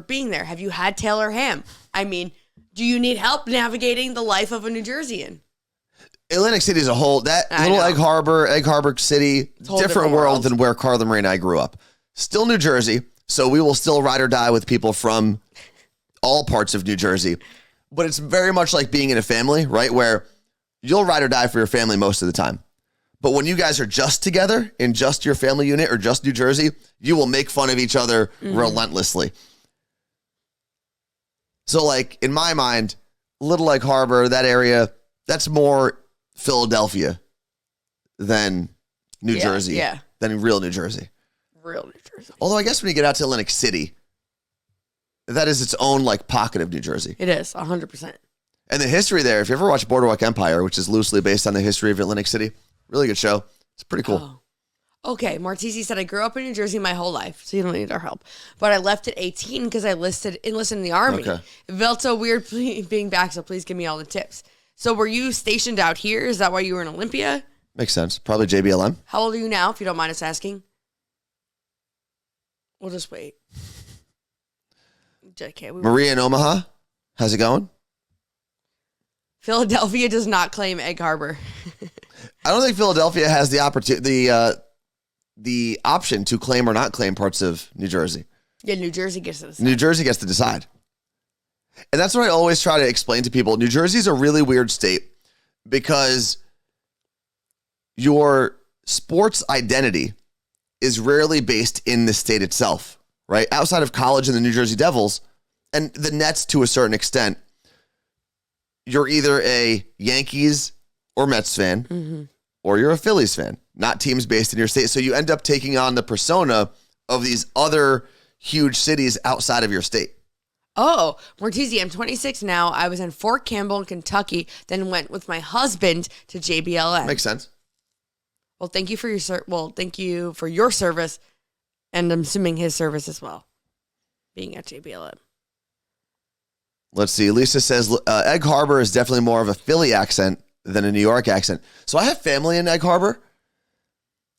being there? Have you had Taylor Ham? I mean, do you need help navigating the life of a New Jerseyan? Atlantic City as a whole, Egg Harbor City, different world than where Carla Marie and I grew up. Still New Jersey, so we will still ride or die with people from all parts of New Jersey. But it's very much like being in a family, right? Where you'll ride or die for your family most of the time. But when you guys are just together in just your family unit or just New Jersey, you will make fun of each other relentlessly. So like in my mind, Little Egg Harbor, that area, that's more Philadelphia than New Jersey, than real New Jersey. Real New Jersey. Although I guess when you get out to Atlantic City, that is its own like pocket of New Jersey. It is 100%. And the history there, if you ever watch Boardwalk Empire, which is loosely based on the history of Atlantic City, really good show. It's pretty cool. Oh. Okay, Martisi said, I grew up in New Jersey my whole life, so you don't need our help. But I left at 18 because I enlisted in the Army. Okay. It felt so weird being back, so please give me all the tips. So were you stationed out here? Is that why you were in Olympia? Makes sense. Probably JBLM. How old are you now, if you don't mind us asking? We'll just wait. JK, Maria in Omaha, how's it going? Philadelphia does not claim Egg Harbor. I don't think Philadelphia has the opportunity, the option to claim or not claim parts of New Jersey. Yeah, New Jersey gets to decide. New Jersey gets to decide. And that's what I always try to explain to people. New Jersey is a really weird state because your sports identity is rarely based in the state itself, right? Outside of college and the New Jersey Devils and the Nets to a certain extent, you're either a Yankees or Mets fan or you're a Phillies fan, not teams based in your state. So you end up taking on the persona of these other huge cities outside of your state. Oh, Mortizi, I'm 26 now. I was in Fort Campbell in Kentucky, then went with my husband to JBLM. Makes sense. Well, thank you for your service, and I'm assuming his service as well, being at JBLM. Let's see. Lisa says Egg Harbor is definitely more of a Philly accent than a New York accent. So I have family in Egg Harbor.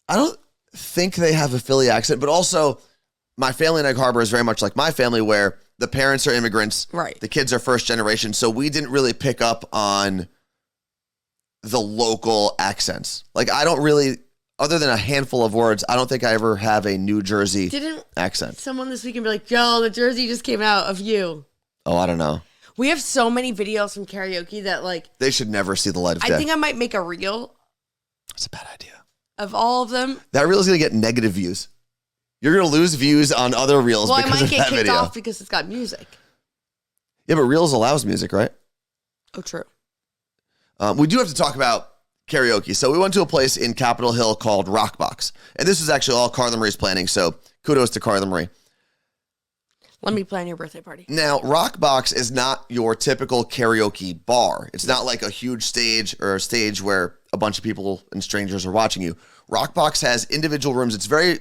I don't think they have a Philly accent, but also my family in Egg Harbor is very much like my family where the parents are immigrants. Right. The kids are first generation. So we didn't really pick up on the local accents. Like I don't really, other than a handful of words, I don't think I ever have a New Jersey accent. Someone this week can be like, Joe, the Jersey just came out of you. Oh, I don't know. We have so many videos from karaoke that like... They should never see the light of day. I think I might make a reel. That's a bad idea. Of all of them. That reel is going to get negative views. You're going to lose views on other reels because of that video. Well, I might get kicked off because it's got music. Yeah, but reels allows music, right? Oh, true. We do have to talk about karaoke. So we went to a place in Capitol Hill called Rockbox. And this was actually all Carla Marie's planning. So kudos to Carla Marie. Let me plan your birthday party. Now, Rockbox is not your typical karaoke bar. It's not like a huge stage or a stage where a bunch of people and strangers are watching you. Rockbox has individual rooms. It's very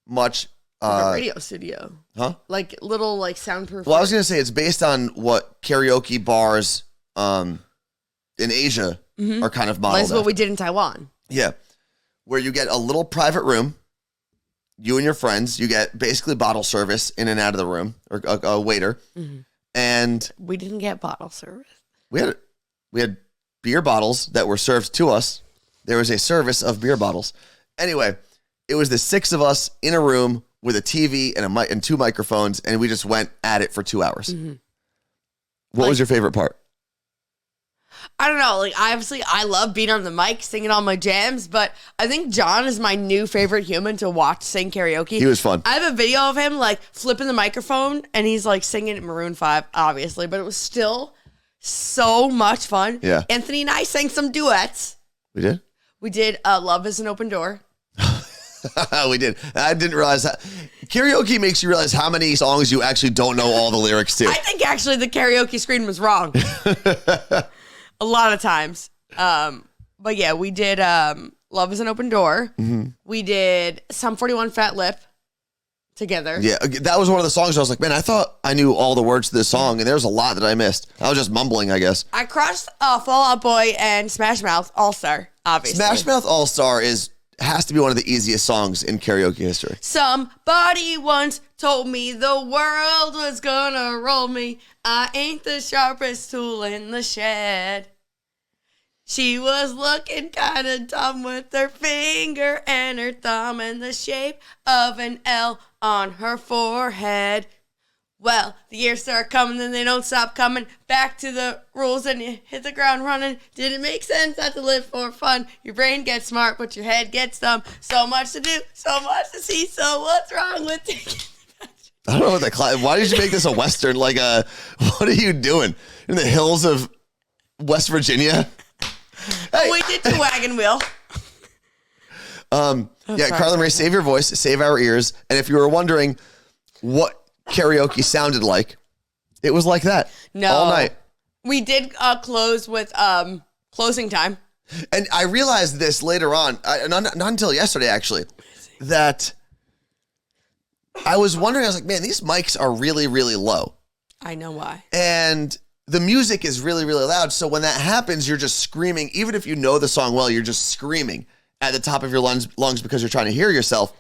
much... like a radio studio. Huh? Like little like soundproof. Well, I was going to say it's based on what karaoke bars in Asia are kind of modeled. That's what we did in Taiwan. Yeah. Where you get a little private room. You and your friends, you get basically bottle service in and out of the room, or a waiter. Mm-hmm. And we didn't get bottle service. We had beer bottles that were served to us. There was a service of beer bottles. Anyway, it was the six of us in a room with a TV and two microphones, and we just went at it for 2 hours. Mm-hmm. What was your favorite part? I don't know. Like, obviously, I love being on the mic, singing all my jams, but I think John is my new favorite human to watch sing karaoke. He was fun. I have a video of him, like, flipping the microphone, and he's, like, singing Maroon 5, obviously, but it was still so much fun. Yeah. Anthony and I sang some duets. We did? We did Love is an Open Door. We did. I didn't realize that. Karaoke makes you realize how many songs you actually don't know all the lyrics to. I think actually the karaoke screen was wrong. A lot of times. But yeah, we did Love is an Open Door. Mm-hmm. We did Sum 41 Fat Lip together. Yeah, that was one of the songs I was like, man, I thought I knew all the words to this song, and there's a lot that I missed. I was just mumbling, I guess. I crushed Fall Out Boy and Smash Mouth All-Star, obviously. Smash Mouth All-Star has to be one of the easiest songs in karaoke history. Somebody once told me the world was gonna roll me. I ain't the sharpest tool in the shed. She was looking kind of dumb with her finger and her thumb in the shape of an L on her forehead. Well, the years start coming and they don't stop coming. Back to the rules and you hit the ground running. Did it make sense not to live for fun? Your brain gets smart, but your head gets dumb. So much to do, so much to see. So what's wrong with taking I don't know what that. Why did you make this a Western? What are you doing in the hills of West Virginia? Hey. We did the wagon wheel. Carla Marie, save your voice, save our ears. And if you were wondering what karaoke sounded like, it was like that. No. All night. We did close with closing time. And I realized this later on, not until yesterday, actually, that I was wondering, I was like, man, these mics are really, really low. I know why. And the music is really, really loud. So when that happens, you're just screaming. Even if you know the song well, you're just screaming at the top of your lungs because you're trying to hear yourself.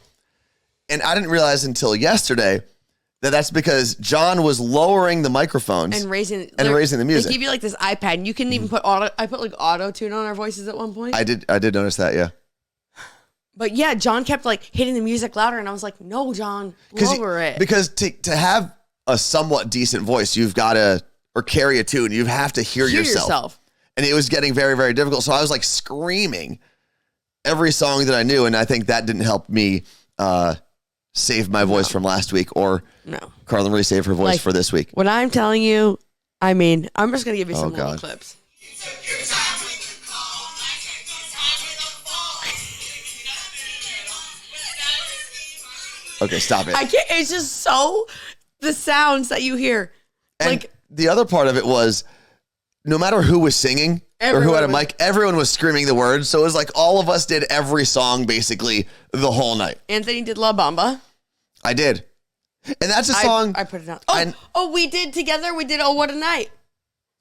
And I didn't realize until yesterday that's because John was lowering the microphones and raising the music. They give you like this iPad, and you can even put I put like auto tune on our voices at one point. I did notice that, yeah. But yeah, John kept like hitting the music louder, and I was like, "No, John, lower it." Because to have a somewhat decent voice, you've got to carry a tune. You have to hear yourself. And it was getting very, very difficult. So I was like screaming every song that I knew, and I think that didn't help me save my voice from last week, or Carla Marie save her voice for this week. What I'm telling you, I mean, I'm just gonna give you some little clips. Okay, stop it. I can't. It's just so the sounds that you hear. And like the other part of it was, no matter who was singing or who had a mic, everyone was screaming the words. So it was like all of us did every song basically the whole night. Anthony did La Bamba. I did. And that's a song. I put it on. We did together. We did Oh What a Night.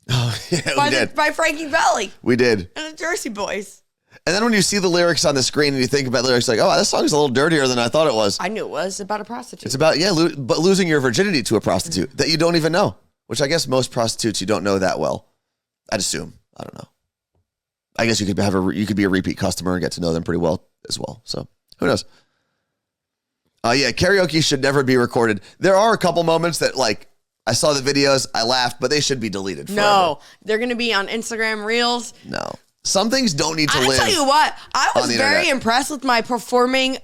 Oh, yeah, we did. By Frankie Valli. We did. And the Jersey Boys. And then when you see the lyrics on the screen and you think about lyrics like, oh, this song's a little dirtier than I thought it was. I knew it was about a prostitute. It's about, but losing your virginity to a prostitute that you don't even know, which I guess most prostitutes you don't know that well. I'd assume. I don't know. I guess you could be a repeat customer and get to know them pretty well as well. So who knows? Karaoke should never be recorded. There are a couple moments that I saw the videos, I laughed, but they should be deleted forever. No, they're going to be on Instagram Reels. No. Some things don't need to live. I'll tell you what, I was very impressed with my performing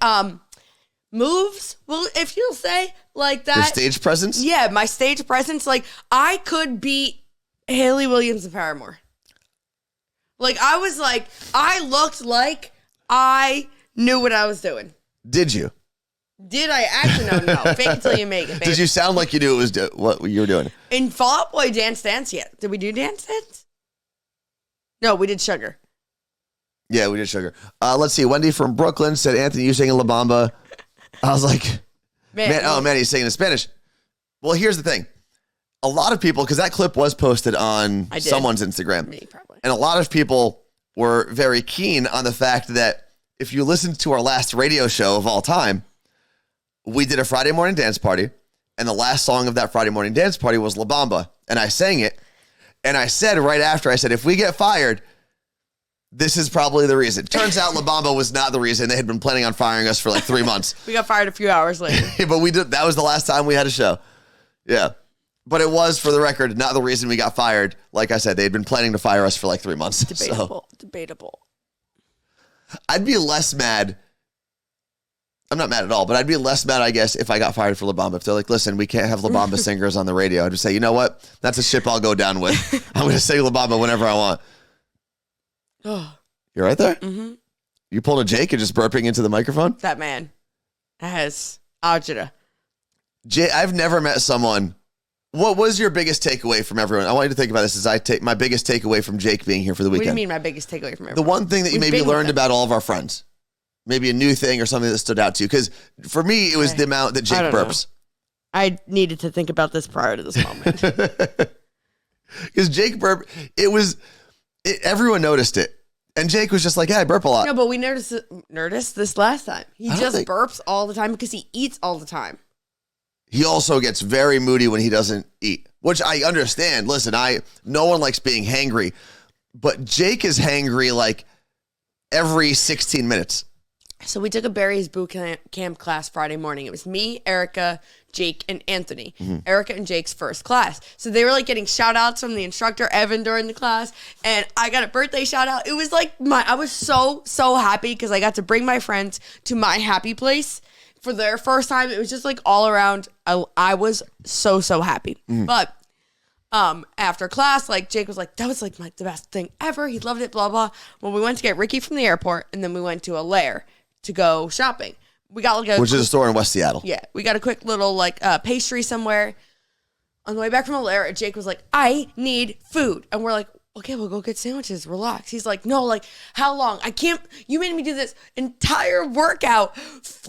moves, well, if you'll say, like that. Your stage presence? Yeah, my stage presence. Like, I could beat Haley Williams and Paramore. Like, I looked like I knew what I was doing. Did you? Did I actually? No. Fake it till you make it, baby. Did you sound like you knew what you were doing? In Fall Out Boy Dance yet? Did we do Dance? No, we did Sugar. Yeah, we did Sugar. Let's see. Wendy from Brooklyn said, Anthony, you singing La Bamba. I was like, man, he's singing in Spanish. Well, here's the thing. A lot of people, because that clip was posted on someone's Instagram. Me, probably. And a lot of people were very keen on the fact that if you listened to our last radio show of all time, we did a Friday morning dance party. And the last song of that Friday morning dance party was La Bamba. And I sang it. And I said right after, if we get fired, this is probably the reason. Turns out La Bamba was not the reason. They had been planning on firing us for like 3 months. We got fired a few hours later. But we did. That was the last time we had a show. Yeah. But it was, for the record, not the reason we got fired. Like I said, they'd been planning to fire us for like 3 months. Debatable. I'd be less mad. I'm not mad at all, but I'd be less mad, I guess, if I got fired for La Bamba. If they're like, listen, we can't have La Bamba singers on the radio. I'd just say, you know what? That's a ship I'll go down with. I'm going to sing La Bamba whenever I want. You're right there? Mm-hmm. You pulled a Jake and just burping into the microphone? That man has agita. I've never met someone. What was your biggest takeaway from everyone? I want you to think about this as I take my biggest takeaway from Jake being here for the weekend. What do you mean my biggest takeaway from everyone? The one thing that you maybe learned about all of our friends. Maybe a new thing or something that stood out to you. Because for me, it was the amount that Jake burps. I needed to think about this prior to this moment. Because Jake burp, everyone noticed it. And Jake was just like, yeah, I burp a lot. No, but we noticed this last time. He just burps all the time because he eats all the time. He also gets very moody when he doesn't eat, which I understand. Listen, no one likes being hangry, but Jake is hangry like every 16 minutes. So we took a Barry's boot camp class Friday morning. It was me, Erica, Jake, and Anthony. Mm-hmm. Erica and Jake's first class. So they were like getting shout outs from the instructor, Evan, during the class. And I got a birthday shout out. It was like I was so happy because I got to bring my friends to my happy place for their first time. It was just like all around. I was so happy. Mm. But after class, like Jake was like, that was like the best thing ever. He loved it, blah, blah. Well, we went to get Ricky from the airport, and then we went to a Lair to go shopping. We got like which is a store in West Seattle. Yeah, we got a quick little like pastry somewhere. On the way back from a Lair, Jake was like, I need food. And we're like, okay, we'll go get sandwiches. Relax. He's like, no, like, how long? I can't. You made me do this entire workout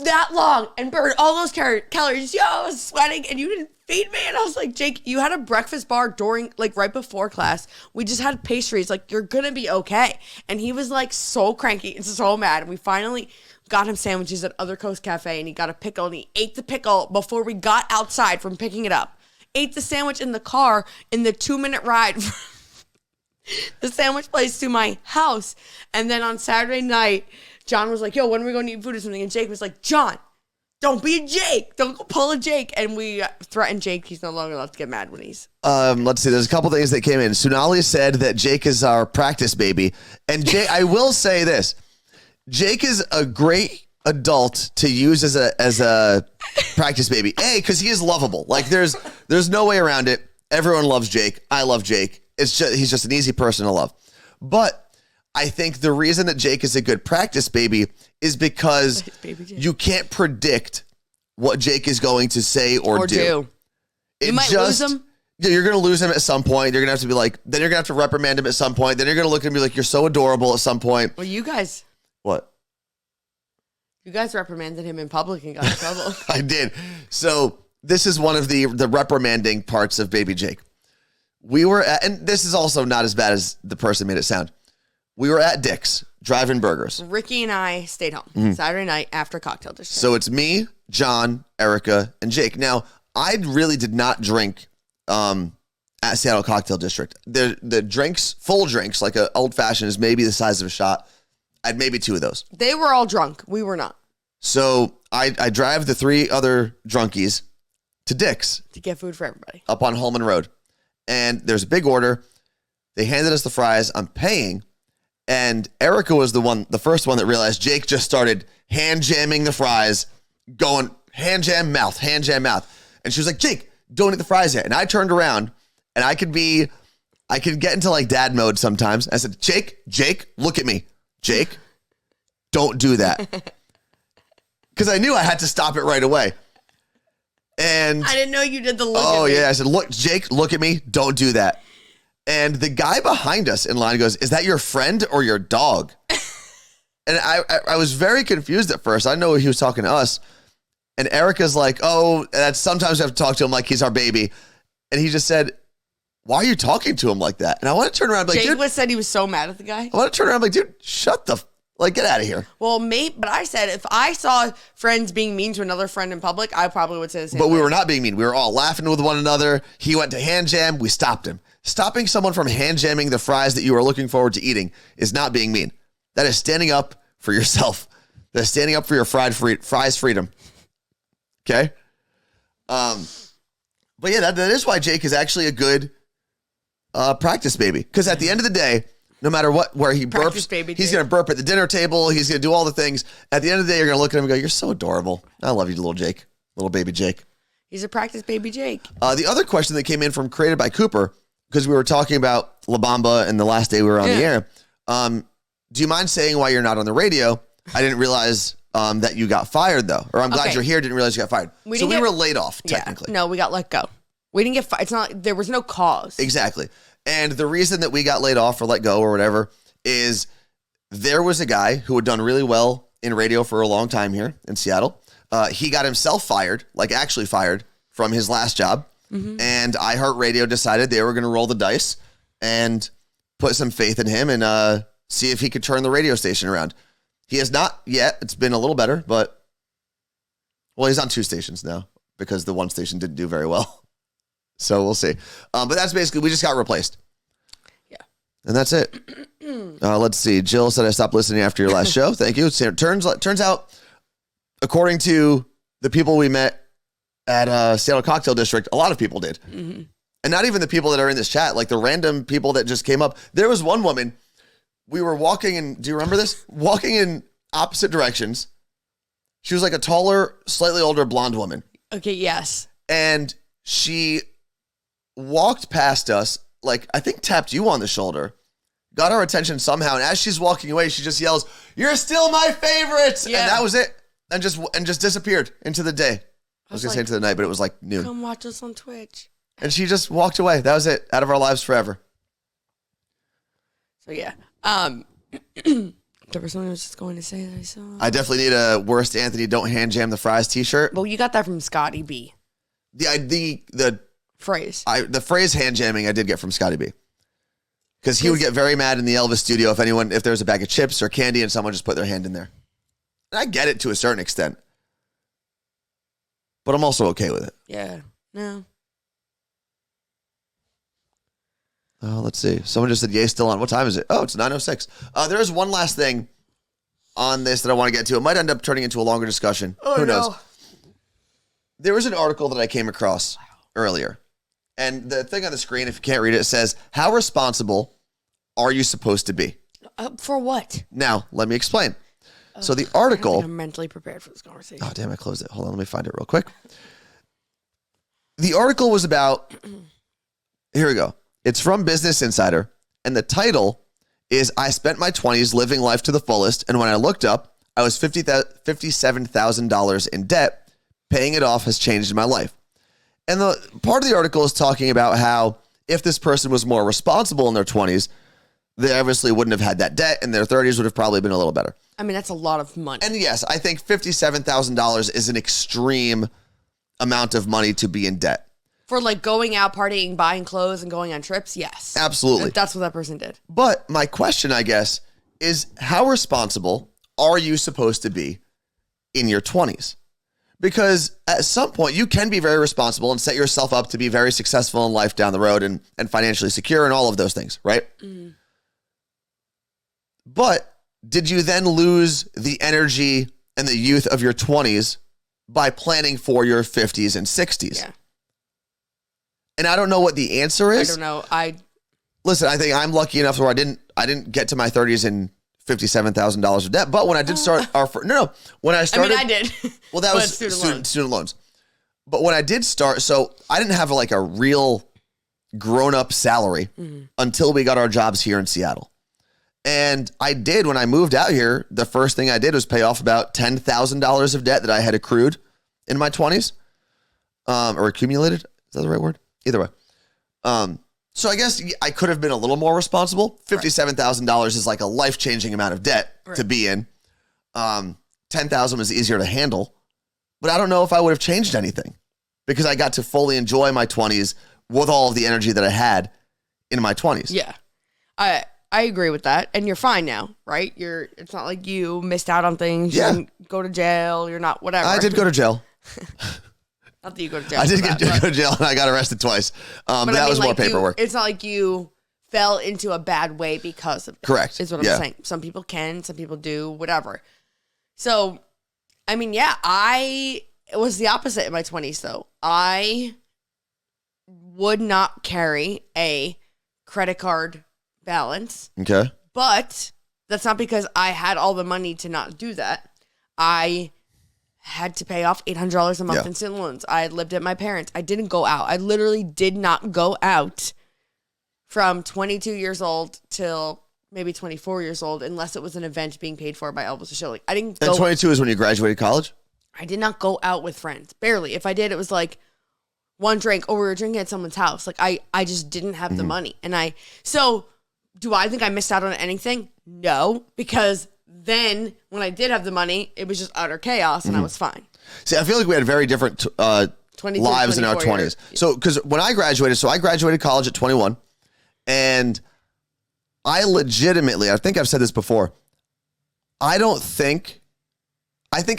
that long and burn all those calories. Yo, I was sweating and you didn't feed me. And I was like, Jake, you had a breakfast bar during, like, right before class. We just had pastries. Like, you're going to be okay. And he was, like, so cranky and so mad. And we finally got him sandwiches at Other Coast Cafe, and he got a pickle, and he ate the pickle before we got outside from picking it up. Ate the sandwich in the car in the 2-minute ride from the sandwich place to my house. And then on Saturday night, John was like, yo, when are we going to eat food or something? And Jake was like, John, don't be a Jake. Don't go pull a Jake. And we threatened Jake. He's no longer allowed to get mad when he's... Let's see. There's a couple things that came in. Sunali said that Jake is our practice baby. And Jake, I will say this. Jake is a great adult to use as a practice baby. Because he is lovable. Like there's no way around it. Everyone loves Jake. I love Jake. He's just an easy person to love. But I think the reason that Jake is a good practice baby is because you can't predict what Jake is going to say or do. You might lose him. Yeah, you're going to lose him at some point. You're going to have to be like, then you're going to have to reprimand him at some point. Then you're going to look at him and be like, you're so adorable at some point. Well, you guys. What? You guys reprimanded him in public and got in trouble. I did. So this is one of the reprimanding parts of baby Jake. We were at, and this is also not as bad as the person made it sound. We were at Dick's, driving burgers. Ricky and I stayed home Saturday night after cocktail district. So it's me, John, Erica, and Jake. Now, I really did not drink at Seattle Cocktail District. The drinks, full drinks, like an old fashioned is maybe the size of a shot. I had maybe 2 of those. They were all drunk. We were not. So I drive the 3 other drunkies to Dick's. To get food for everybody. Up on Holman Road. And there's a big order. They handed us the fries. I'm paying. And Erica was the first one that realized Jake just started hand jamming the fries, going hand jam mouth. And she was like, Jake, don't eat the fries yet. And I turned around and I could get into like dad mode sometimes. I said, Jake, look at me. Jake, don't do that. Because I knew I had to stop it right away. And I didn't know you did the look at me. Yeah. I said, look, Jake, look at me. Don't do that. And the guy behind us in line goes, is that your friend or your dog? And I was very confused at first. I know he was talking to us. And Erica's like, oh, that's sometimes we have to talk to him like he's our baby. And he just said, why are you talking to him like that? And I want to turn around like, Jake said he was so mad at the guy. I want to turn around like, dude, shut the get out of here. Well, but I said if I saw friends being mean to another friend in public, I probably would say the same thing. But we thing. were not being mean. We were all laughing with one another. He went to hand jam. We stopped him. Stopping someone from hand jamming the fries that you are looking forward to eating is not being mean. That is standing up for yourself. That is standing up for your fries freedom. Okay? But But yeah, that is why Jake is actually a good practice baby. Because at the end of the day, no matter where he burps, he's going to burp at the dinner table. He's going to do all the things. At the end of the day, you're going to look at him and go, you're so adorable. I love you, little Jake. Little baby Jake. He's a practice baby Jake. The other question that came in from Created by Cooper, because we were talking about La Bamba and the last day we were on the air. Do you mind saying why you're not on the radio? I didn't realize that you got fired, though. Or I'm glad you're here. Didn't realize you got fired. We were laid off, technically. No, we got let go. We didn't get fired. It's not, there was no cause. Exactly. And the reason that we got laid off or let go or whatever is there was a guy who had done really well in radio for a long time here in Seattle. He got himself fired, like actually fired from his last job. Mm-hmm. And iHeartRadio decided they were going to roll the dice and put some faith in him and see if he could turn the radio station around. He has not yet. It's been a little better, but well, he's on 2 stations now because the one station didn't do very well. So we'll see. But that's basically, we just got replaced. Yeah. And that's it. Let's see. Jill said I stopped listening after your last show. Thank you. Turns out, according to the people we met at Seattle Cocktail District, a lot of people did. Mm-hmm. And not even the people that are in this chat, like the random people that just came up. There was one woman, we were walking in, do you remember this? Walking in opposite directions. She was like a taller, slightly older blonde woman. Okay, yes. And she walked past us, like I think tapped you on the shoulder, got our attention somehow, and as she's walking away, she just yells, "You're still my favorite!" Yeah. And that was it. And just disappeared into the day. I was gonna say into the night, but it was like noon. Come watch us on Twitch. And she just walked away. That was it. Out of our lives forever. So yeah. There was something I was just going to say that I saw. I definitely need a Worst Anthony Don't Hand Jam the Fries t-shirt. Well, you got that from Scotty B. The phrase. The phrase hand jamming I did get from Scotty B. Because he would get very mad in the Elvis studio if there was a bag of chips or candy and someone just put their hand in there. And I get it to a certain extent. But I'm also okay with it. Yeah. No. Let's see. Someone just said, yay, still on. What time is it? Oh, it's 9:06. There is one last thing on this that I want to get to. It might end up turning into a longer discussion. Who knows? There was an article that I came across earlier. And the thing on the screen, if you can't read it, it says, how responsible are you supposed to be? For what? Now, let me explain. So the article... I'm mentally prepared for this conversation. Oh, damn, I closed it. Hold on, let me find it real quick. The article was about... Here we go. It's from Business Insider, and the title is, I spent my 20s living life to the fullest, and when I looked up, I was $57,000 in debt. Paying it off has changed my life. And the part of the article is talking about how if this person was more responsible in their 20s, they obviously wouldn't have had that debt, and their 30s would have probably been a little better. I mean, that's a lot of money. And yes, I think $57,000 is an extreme amount of money to be in debt. For like going out, partying, buying clothes, and going on trips, yes. Absolutely. That's what that person did. But my question, I guess, is how responsible are you supposed to be in your 20s? Because at some point, you can be very responsible and set yourself up to be very successful in life down the road and financially secure and all of those things, right? Mm. But did you then lose the energy and the youth of your 20s by planning for your 50s and 60s? Yeah. And I don't know what the answer is. I don't know. Listen, I think I'm lucky enough where I didn't get to my 30s in $57,000 of debt. But when I did start when I started, I did. Well, that was student loans. But when I did start, so I didn't have like a real grown-up salary until we got our jobs here in Seattle. And I did, when I moved out here, the first thing I did was pay off about $10,000 of debt that I had accrued in my 20s, or accumulated. Is that the right word? Either way. So I guess I could have been a little more responsible. $57,000 is like a life-changing amount of debt to be in. $10,000 was easier to handle. But I don't know if I would have changed anything because I got to fully enjoy my 20s with all of the energy that I had in my 20s. Yeah. I agree with that. And you're fine now, right? It's not like you missed out on things. Yeah. You didn't go to jail. You're not whatever. I did go to jail. Not that you go to jail. I did go to jail and I got arrested twice. But that was more paperwork. It's not like you fell into a bad way because of that. Correct. Is what I'm saying. Some people can, some people do, whatever. So, I mean, yeah, it was the opposite in my 20s though. I would not carry a credit card balance. Okay. But that's not because I had all the money to not do that. I had to pay off $800 a month in student loans. I lived at my parents'. I didn't go out. I literally did not go out from 22 years old till maybe 24 years old, unless it was an event being paid for by Elvis or show. Like, I didn't go. And 22 is when you graduated college? I did not go out with friends. Barely. If I did, it was like one drink, or we were drinking at someone's house. Like, I just didn't have the money. And so do I think I missed out on anything? No, because then when I did have the money, it was just utter chaos and I was fine. See, I feel like we had very different lives in our 20s. Years. So, because when I graduated college at 21, and I legitimately, I think I've said this before, I think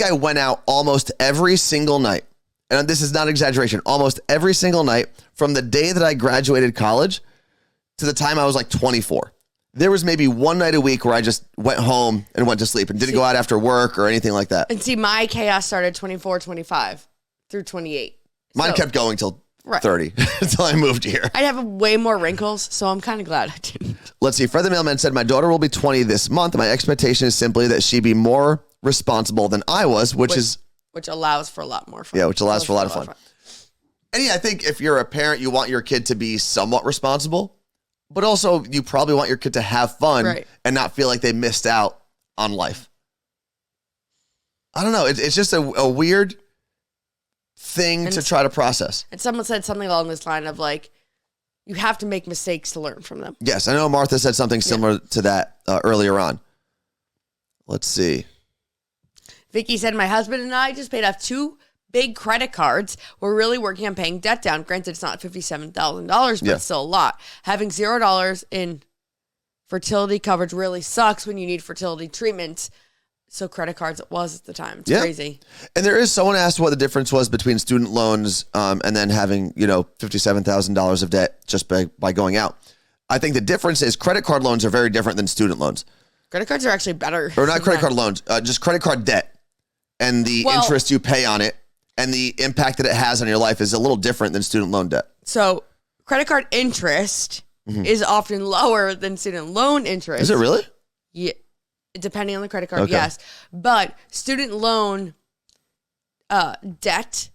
I went out almost every single night. And this is not exaggeration. Almost every single night from the day that I graduated college to the time I was like 24. There was maybe one night a week where I just went home and went to sleep and didn't go out after work or anything like that. And see, my chaos started 24, 25 through 28. Mine kept going till 30 until I moved here. I'd have way more wrinkles, so I'm kind of glad I didn't. Let's see. Fred the Mailman said, my daughter will be 20 this month. My expectation is simply that she be more responsible than I was, which allows for a lot more fun. Yeah, which allows for a lot of fun. And yeah, I think if you're a parent, you want your kid to be somewhat responsible, but also you probably want your kid to have fun and not feel like they missed out on life. I don't know. It's just a weird thing to try to process. And someone said something along this line of like, you have to make mistakes to learn from them. Yes, I know Martha said something similar to that earlier on. Let's see. Vicky said, my husband and I just paid off 2 big credit cards. We're really working on paying debt down. Granted, it's not $57,000, but it's still a lot. Having $0 in fertility coverage really sucks when you need fertility treatment. So credit cards it was at the time. It's crazy. And there is, someone asked what the difference was between student loans and then having, $57,000 of debt just by going out. I think the difference is credit card loans are very different than student loans. Credit cards are actually better. Or not credit card loans, just credit card debt. And the interest you pay on it and the impact that it has on your life is a little different than student loan debt. So credit card interest is often lower than student loan interest. Is it really? Yeah. Depending on the credit card, yes. But student loan debt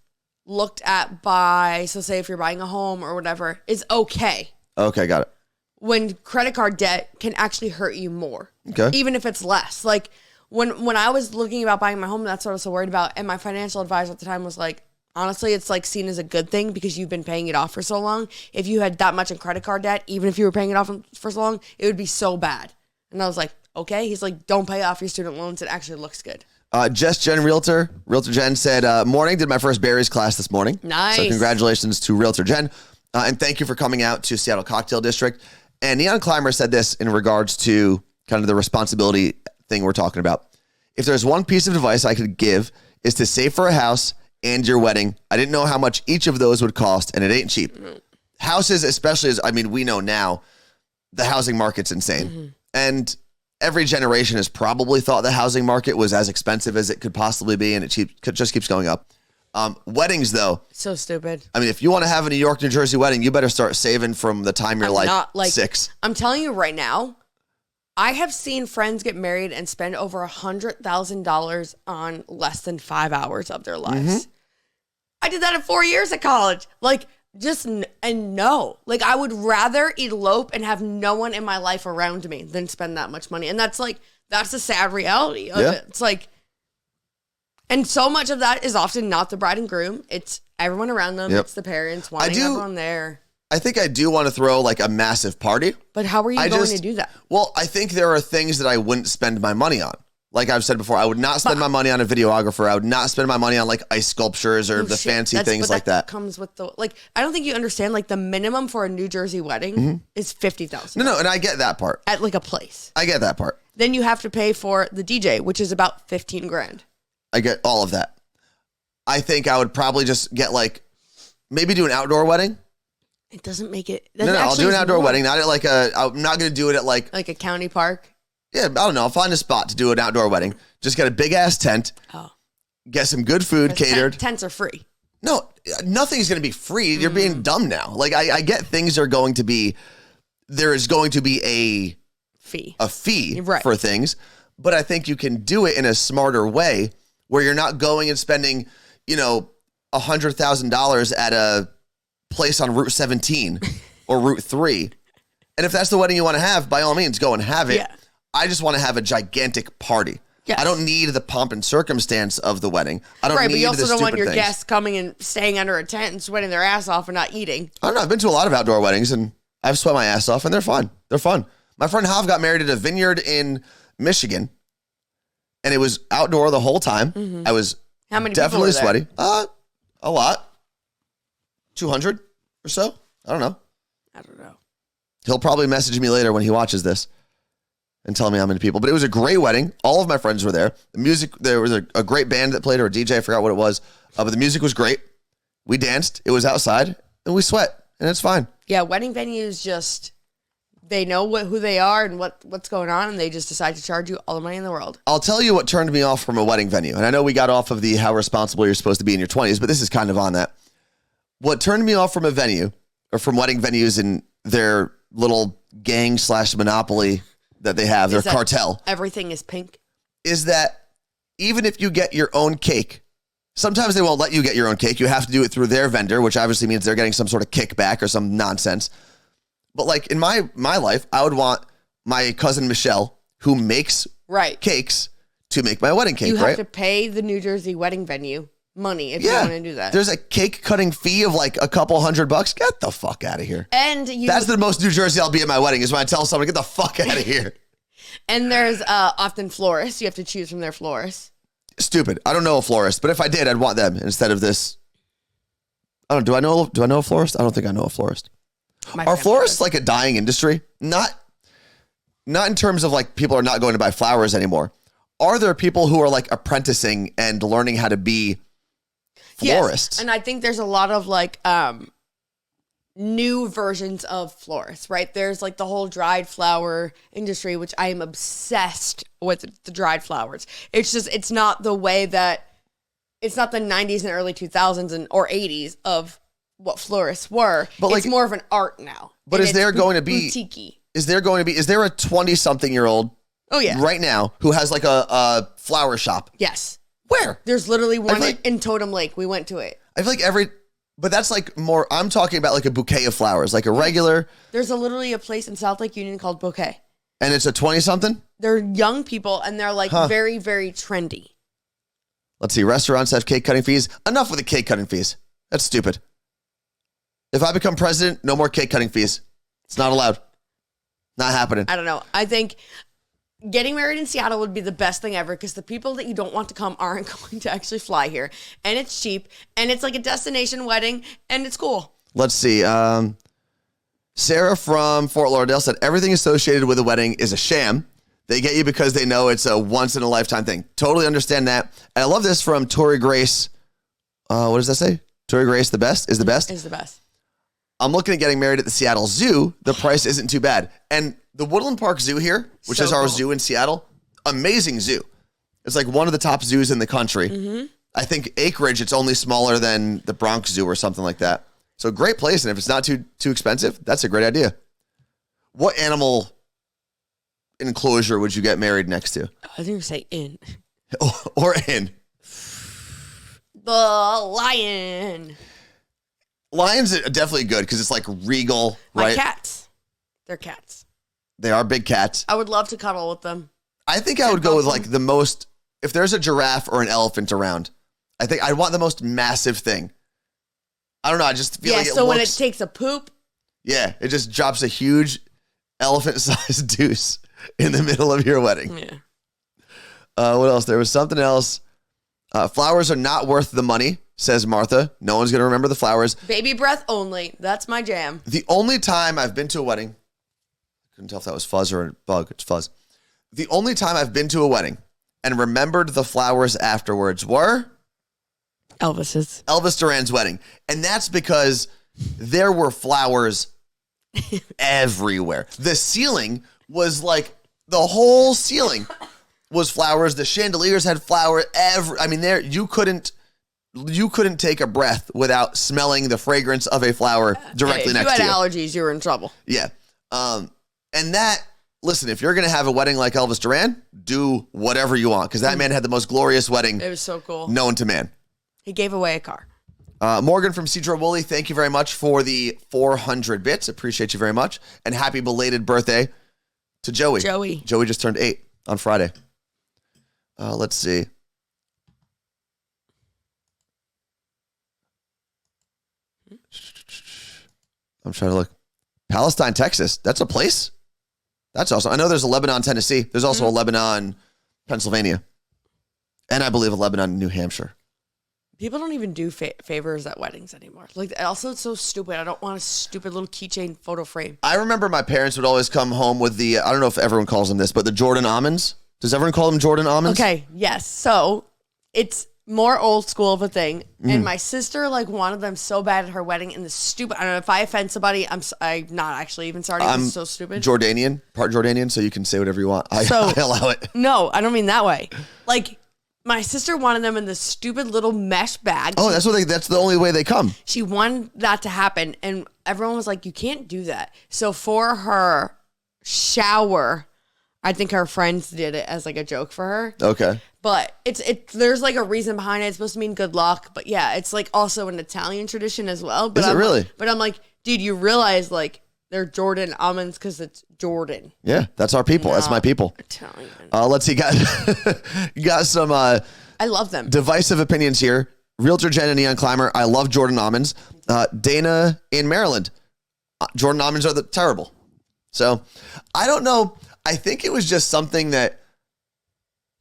looked at by, so say if you're buying a home or whatever, is okay. Okay, got it. When credit card debt can actually hurt you more. Okay. Even if it's less. Like when I was looking about buying my home, that's what I was so worried about. And my financial advisor at the time was like, honestly, it's like seen as a good thing because you've been paying it off for so long. If you had that much in credit card debt, even if you were paying it off for so long, it would be so bad. And I was like, okay. He's like, don't pay off your student loans. It actually looks good. Jess Jen Realtor Jen said, morning, did my first berries class this morning. Nice. So congratulations to Realtor Jen. And thank you for coming out to Seattle Cocktail District. And Neon Climber said this in regards to kind of the responsibility thing we're talking about. If there's one piece of advice I could give is to save for a house and your wedding. I didn't know how much each of those would cost, and it ain't cheap. Houses, especially we know now, the housing market's insane. And every generation has probably thought the housing market was as expensive as it could possibly be, and it just keeps going up. Weddings, though. So stupid. I mean, if you want to have a New York, New Jersey wedding, you better start saving from the time you're like 6. I'm telling you right now, I have seen friends get married and spend over $100,000 on less than 5 hours of their lives. I did that in 4 years at college. Like, no. Like, I would rather elope and have no one in my life around me than spend that much money. And that's the sad reality of it. It's like, and so much of that is often not the bride and groom. It's everyone around them. It's the parents wanting everyone there. I think I do want to throw like a massive party. But how are you going to do that? Well, I think there are things that I wouldn't spend my money on. Like I've said before, I would not spend my money on a videographer. I would not spend my money on like ice sculptures or fancy things like that. Comes with I don't think you understand, like the minimum for a New Jersey wedding is $50,000. No, and I get that part. At like a place. I get that part. Then you have to pay for the DJ, which is about $15,000. I get all of that. I think I would probably just get maybe do an outdoor wedding. It doesn't make it. No, I'll do an outdoor wedding. Not at I'm not going to do it at like a county park. Yeah, I don't know. I'll find a spot to do an outdoor wedding. Just get a big ass tent. Oh. Get some good food catered. Tents are free. No, nothing's going to be free. You're being dumb now. Like, I get things are going to be, there is going to be a fee right. for things, but I think you can do it in a smarter way where you're not going and spending, $100,000 at a place on Route 17 or Route 3. And if that's the wedding you want to have, by all means, go and have it. Yeah. I just want to have a gigantic party. Yes. I don't need the pomp and circumstance of the wedding. I don't need the stupid things. Right, but you also don't want your guests coming and staying under a tent and sweating their ass off and not eating. I don't know. I've been to a lot of outdoor weddings, and I've sweat my ass off, and they're fun. They're fun. My friend Hav got married at a vineyard in Michigan, and it was outdoor the whole time. Mm-hmm. I was How many definitely people were there? Sweaty. A lot. 200 or so. I don't know. He'll probably message me later when he watches this and tell me how many people. But it was a great wedding. All of my friends were there. The music, there was a great band that played, or a DJ, I forgot what it was. But the music was great. We danced. It was outside, and we sweat, and it's fine. Yeah, wedding venues just, they know who they are and what's going on, and they just decide to charge you all the money in the world. I'll tell you what turned me off from a wedding venue. And I know we got off of the how responsible you're supposed to be in your 20s, but this is kind of on that. What turned me off from a venue, or from wedding venues in their little gang / monopoly that they have, their cartel. Everything is pink. Is that even if you get your own cake, sometimes they won't let you get your own cake. You have to do it through their vendor, which obviously means they're getting some sort of kickback or some nonsense. But like in my life, I would want my cousin Michelle, who makes cakes, to make my wedding cake. You have to pay the New Jersey wedding venue money if you want to do that. There's a cake cutting fee of like a couple $100. Get the fuck out of here. And that's the most New Jersey I'll be at my wedding, is when I tell someone, get the fuck out of here. And there's often florists. You have to choose from their florists. Stupid. I don't know a florist, but if I did, I'd want them instead of this. I don't. Do I know a florist? I don't think I know a florist. Are florists like a dying industry? Not in terms of like people are not going to buy flowers anymore. Are there people who are like apprenticing and learning how to be florists? Yes. And I think there's a lot of like new versions of florists, right? There's like the whole dried flower industry, which I am obsessed with, the dried flowers. It's just, it's not the way that, it's not the 90s and early 2000s or 80s of what florists were. But it's more of an art now. But is there going to be, boutique-y. Is there a 20-something-year-old right now who has like a flower shop? Yes. Where? There's literally one in Totem Lake. We went to it. I feel like but that's like more, I'm talking about like a bouquet of flowers, like a regular. There's literally a place in South Lake Union called Bouquet. And it's a 20-something? They're young people, and they're like very, very trendy. Let's see. Restaurants have cake cutting fees. Enough with the cake cutting fees. That's stupid. If I become president, no more cake cutting fees. It's not allowed. Not happening. I don't know. I think getting married in Seattle would be the best thing ever, because the people that you don't want to come aren't going to actually fly here. And it's cheap. And it's like a destination wedding. And it's cool. Let's see. Sarah from Fort Lauderdale said, everything associated with a wedding is a sham. They get you because they know it's a once-in-a-lifetime thing. Totally understand that. And I love this from Tori Grace. What does that say? Tori Grace, is the best? Is the best. I'm looking at getting married at the Seattle Zoo. The price isn't too bad. And the Woodland Park Zoo here, which is our zoo in Seattle, amazing zoo. It's like one of the top zoos in the country. Mm-hmm. I think acreage, it's only smaller than the Bronx Zoo or something like that. So great place. And if it's not too expensive, that's a great idea. What animal enclosure would you get married next to? I think you say in. Or in. The lion. Lions are definitely good because it's like regal, right? My cats. They're cats. They are big cats. I would love to cuddle with them. I think I would go with like the most, if there's a giraffe or an elephant around, I think I'd want the most massive thing. I don't know. I just feel like it when it takes a poop. Yeah. It just drops a huge elephant-sized deuce in the middle of your wedding. Yeah. What else? There was something else. Flowers are not worth the money, says Martha. No one's going to remember the flowers. Baby breath only. That's my jam. The only time I've been to a wedding, I couldn't tell if that was fuzz or a bug. It's fuzz. The only time I've been to a wedding and remembered the flowers afterwards were Elvis Duran's wedding. And that's because there were flowers everywhere. The ceiling was like, the whole ceiling was flowers. The chandeliers had flowers. You couldn't you couldn't take a breath without smelling the fragrance of a flower directly next to you. If you had allergies, you were in trouble. Yeah. And that, listen, if you're going to have a wedding like Elvis Duran, do whatever you want, because that man had the most glorious wedding. It was so cool. Known to man. He gave away a car. Morgan from Cedro Woolley, thank you very much for the 400 bits. Appreciate you very much. And happy belated birthday to Joey. Joey just turned 8 on Friday. Let's see. I'm trying to look. Palestine, Texas. That's a place? That's awesome. I know there's a Lebanon, Tennessee. There's also a Lebanon, Pennsylvania. And I believe a Lebanon, New Hampshire. People don't even do favors at weddings anymore. Like, also, it's so stupid. I don't want a stupid little keychain photo frame. I remember my parents would always come home with the, I don't know if everyone calls them this, but the Jordan almonds. Does everyone call them Jordan almonds? Okay, yes. So it's more old school of a thing. And my sister wanted them so bad at her wedding. And the stupid, I don't know if I offend somebody, I'm not actually even sorry. It's so stupid. Jordanian, part Jordanian, so you can say whatever you want. I allow it. No, I don't mean that way. My sister wanted them in this stupid little mesh bag. Oh, that's the only way they come. She wanted that to happen. And everyone was like, you can't do that. So for her shower, I think her friends did it as a joke for her. Okay. But there's a reason behind it. It's supposed to mean good luck. But yeah, it's also an Italian tradition as well. But Is it really? But I'm like, dude, you realize they're Jordan almonds because it's Jordan. Yeah, that's our people. That's my people. Italian. Let's see, got some I love them. Divisive opinions here. Realtor Jen and Neon Climber, I love Jordan almonds. Dana in Maryland, Jordan almonds are terrible. So I don't know. I think it was just something that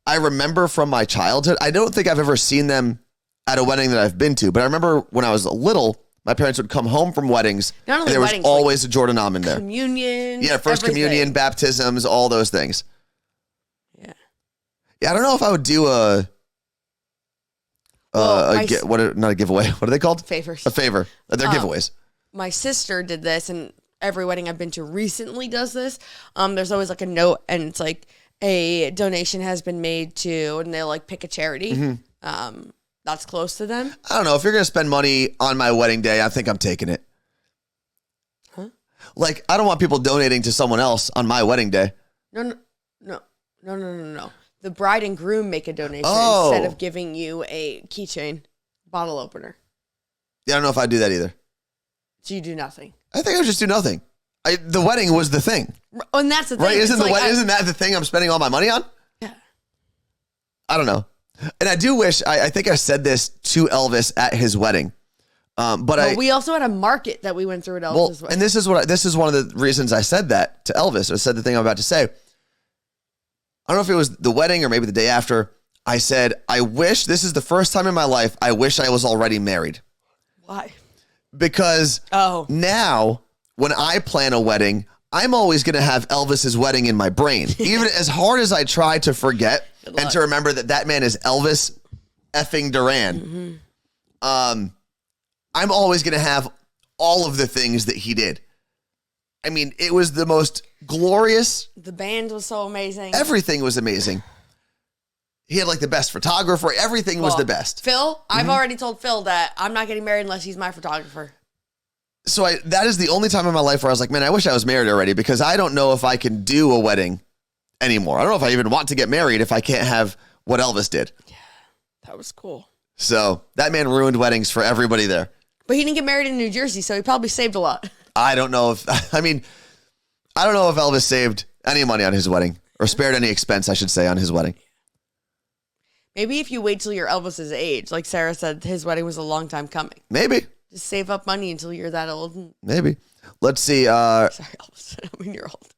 I remember from my childhood. I don't think I've ever seen them at a wedding that I've been to, but I remember when I was little, my parents would come home from weddings, and there was always a Jordan almond there. Communion. Yeah, first communion, baptisms, all those things. Yeah. Yeah, I don't know if I would do not a giveaway. What are they called? Favors. A favor. They're giveaways. My sister did this, and every wedding I've been to recently does this. There's always a note, and it's a donation has been made to, and they'll pick a charity. That's close to them. I don't know. If you're going to spend money on my wedding day, I think I'm taking it. Huh? I don't want people donating to someone else on my wedding day. No. The bride and groom make a donation instead of giving you a keychain bottle opener. Yeah, I don't know if I'd do that either. So you do nothing. I think I would just do nothing. The wedding was the thing. Oh, and that's the thing. Right? Isn't that the thing I'm spending all my money on? Yeah. I don't know. And I do wish, I think I said this to Elvis at his wedding. We also had a market that we went through at Elvis's wedding. And this is one of the reasons I said that to Elvis, or said the thing I'm about to say. I don't know if it was the wedding or maybe the day after. I said, I wish, this is the first time in my life, I wish I was already married. Why? Because now, when I plan a wedding, I'm always going to have Elvis's wedding in my brain. Even as hard as I try to forget and to remember that man is Elvis effing Duran, I'm always going to have all of the things that he did. I mean, it was the most glorious. The band was so amazing. Everything was amazing. He had the best photographer. Everything was the best. Phil, I've already told Phil that I'm not getting married unless he's my photographer. So that is the only time in my life where I was like, man, I wish I was married already, because I don't know if I can do a wedding anymore. I don't know if I even want to get married if I can't have what Elvis did. Yeah, that was cool. So that man ruined weddings for everybody there. But he didn't get married in New Jersey, so he probably saved a lot. I don't know if Elvis saved any money on his wedding, or spared any expense, I should say, on his wedding. Maybe if you wait till you're Elvis's age, like Sarah said, his wedding was a long time coming. Maybe. Just save up money until you're that old. Maybe. Let's see. Sorry, Elvis. I mean, you're old.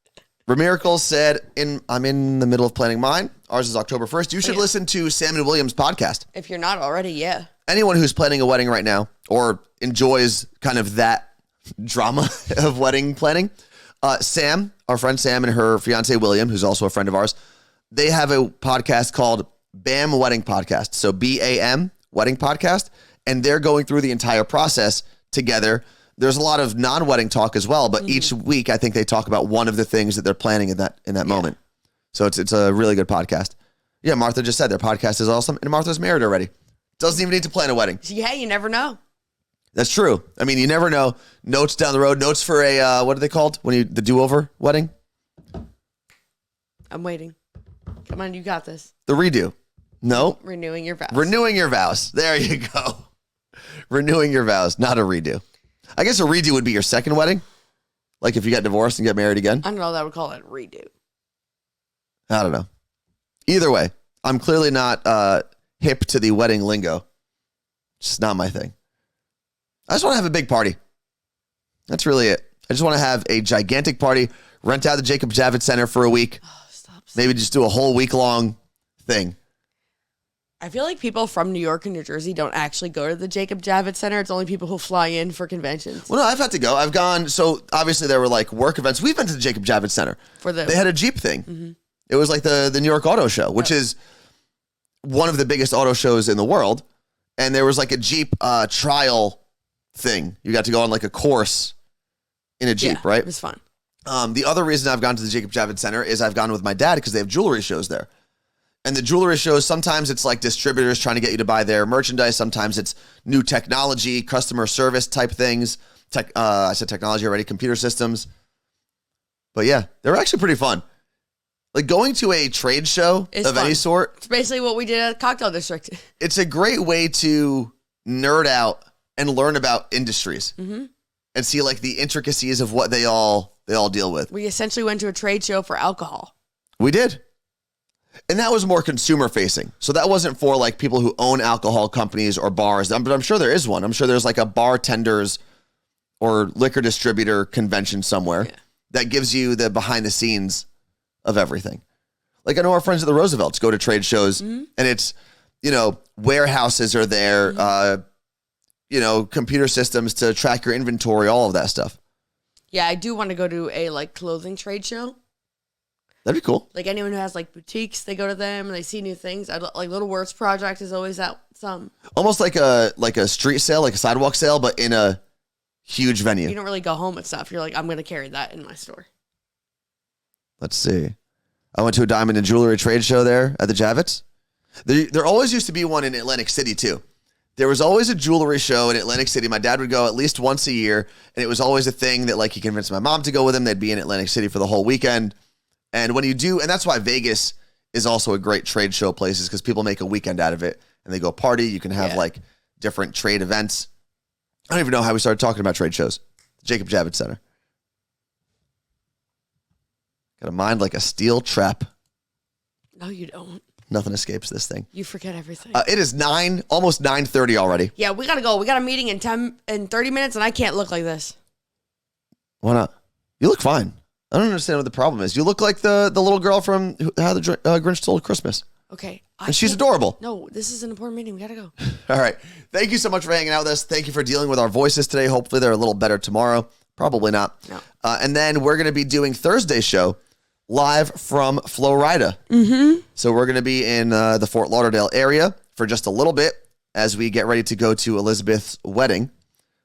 Ramiracle said, I'm in the middle of planning mine. Ours is October 1st. You should listen to Sam and William's podcast. If you're not already, yeah. Anyone who's planning a wedding right now or enjoys kind of that drama of wedding planning, Sam, our friend Sam, and her fiance William, who's also a friend of ours, they have a podcast called BAM Wedding Podcast. So BAM Wedding Podcast. And they're going through the entire process together. There's a lot of non-wedding talk as well, but each week I think they talk about one of the things that they're planning in that moment. So it's a really good podcast. Yeah, Martha just said their podcast is awesome, and Martha's married already. Doesn't even need to plan a wedding. Yeah, you never know. That's true. I mean, you never know. Notes down the road. Notes for a, what are they called? The do-over wedding? I'm waiting. Come on, you got this. The redo. No. Renewing your vows. Renewing your vows. There you go. Renewing your vows, not a redo. I guess a redo would be your second wedding. Like if you got divorced and get married again. I don't know. That would call it a redo. I don't know. Either way, I'm clearly not hip to the wedding lingo. It's just not my thing. I just want to have a big party. That's really it. I just want to have a gigantic party, rent out the Jacob Javits Center for a week. Oh, stop. Maybe just do a whole week-long thing. I feel like people from New York and New Jersey don't actually go to the Jacob Javits Center. It's only people who fly in for conventions. Well, no, I've had to go. I've gone. So obviously there were like work events. We've been to the Jacob Javits Center. They had a Jeep thing. Mm-hmm. It was like the New York Auto Show, which is one of the biggest auto shows in the world. And there was like a Jeep trial thing. You got to go on like a course in a Jeep, right? It was fun. The other reason I've gone to the Jacob Javits Center is I've gone with my dad because they have jewelry shows there. And the jewelry shows, sometimes it's like distributors trying to get you to buy their merchandise. Sometimes it's new technology, customer service type things. I said technology already, computer systems. But yeah, they're actually pretty fun. Like going to a trade show of any sort. It's basically what we did at Cocktail District. It's a great way to nerd out and learn about industries and see like the intricacies of what they all deal with. We essentially went to a trade show for alcohol. We did. And that was more consumer facing. So that wasn't for like people who own alcohol companies or bars. But I'm sure there is one. I'm sure there's like a bartenders or liquor distributor convention somewhere that gives you the behind the scenes of everything. Like I know our friends at the Roosevelts go to trade shows and it's, warehouses are there, computer systems to track your inventory, all of that stuff. Yeah, I do want to go to a like clothing trade show. That'd be cool. Like anyone who has like boutiques, they go to them and they see new things. Like Little Words Project is always at some. Almost like a street sale, like a sidewalk sale, but in a huge venue. You don't really go home with stuff. You're like, I'm going to carry that in my store. Let's see. I went to a diamond and jewelry trade show there at the Javits. There always used to be one in Atlantic City too. There was always a jewelry show in Atlantic City. My dad would go at least once a year, and it was always a thing that like he convinced my mom to go with him. They'd be in Atlantic City for the whole weekend. And when you do, and that's why Vegas is also a great trade show place, is because people make a weekend out of it and they go party. You can have like different trade events. I don't even know how we started talking about trade shows. Jacob Javits Center. Got a mind like a steel trap. No, you don't. Nothing escapes this thing. You forget everything. It is almost 9:30 already. Yeah, we got to go. We got a meeting in 30 minutes and I can't look like this. Why not? You look fine. I don't understand what the problem is. You look like the little girl from How the Grinch Stole Christmas. Okay. And she's adorable. No, this is an important meeting. We got to go. All right. Thank you so much for hanging out with us. Thank you for dealing with our voices today. Hopefully they're a little better tomorrow. Probably not. No. And then we're going to be doing Thursday's show live from Florida. So we're going to be in the Fort Lauderdale area for just a little bit as we get ready to go to Elizabeth's wedding.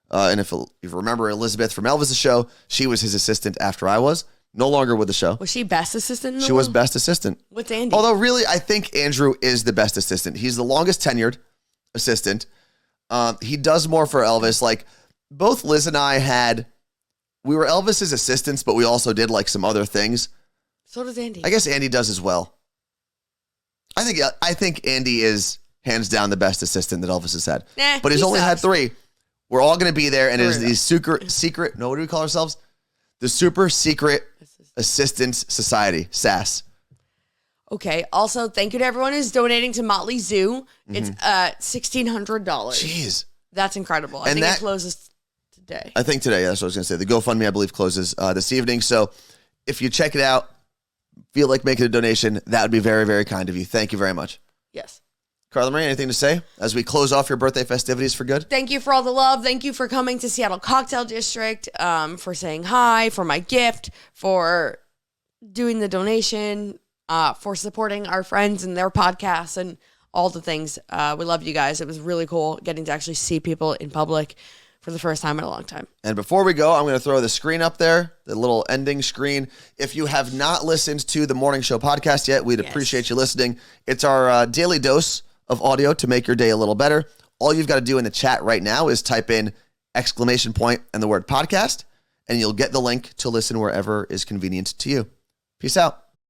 And if you remember Elizabeth from Elvis' show, she was his assistant after I was. No longer with the show. Was she best assistant? She was best assistant. With Andy. Although really, I think Andrew is the best assistant. He's the longest tenured assistant. He does more for Elvis. Like both Liz and I we were Elvis's assistants, but we also did like some other things. So does Andy. I guess Andy does as well. I think Andy is hands down the best assistant that Elvis has had. Nah, but he's only had 3. We're all going to be there, and it is the secret. No, what do we call ourselves? The Super Secret Assistance Society, SAS. Okay. Also, thank you to everyone who's donating to Motley Zoo. It's $1,600. Jeez. That's incredible. I think it closes today. I think today. That's what I was going to say. The GoFundMe, I believe, closes this evening. So if you check it out, feel like making a donation, that would be very, very kind of you. Thank you very much. Yes. Carla Marie, anything to say as we close off your birthday festivities for good? Thank you for all the love. Thank you for coming to Seattle Cocktail District, for saying hi, for my gift, for doing the donation, for supporting our friends and their podcasts and all the things. We love you guys. It was really cool getting to actually see people in public for the first time in a long time. And before we go, I'm going to throw the screen up there, the little ending screen. If you have not listened to the Morning Show podcast yet, we'd appreciate you listening. It's our daily dose of audio to make your day a little better. All you've got to do in the chat right now is type in ! and the word podcast, and you'll get the link to listen wherever is convenient to you. Peace out.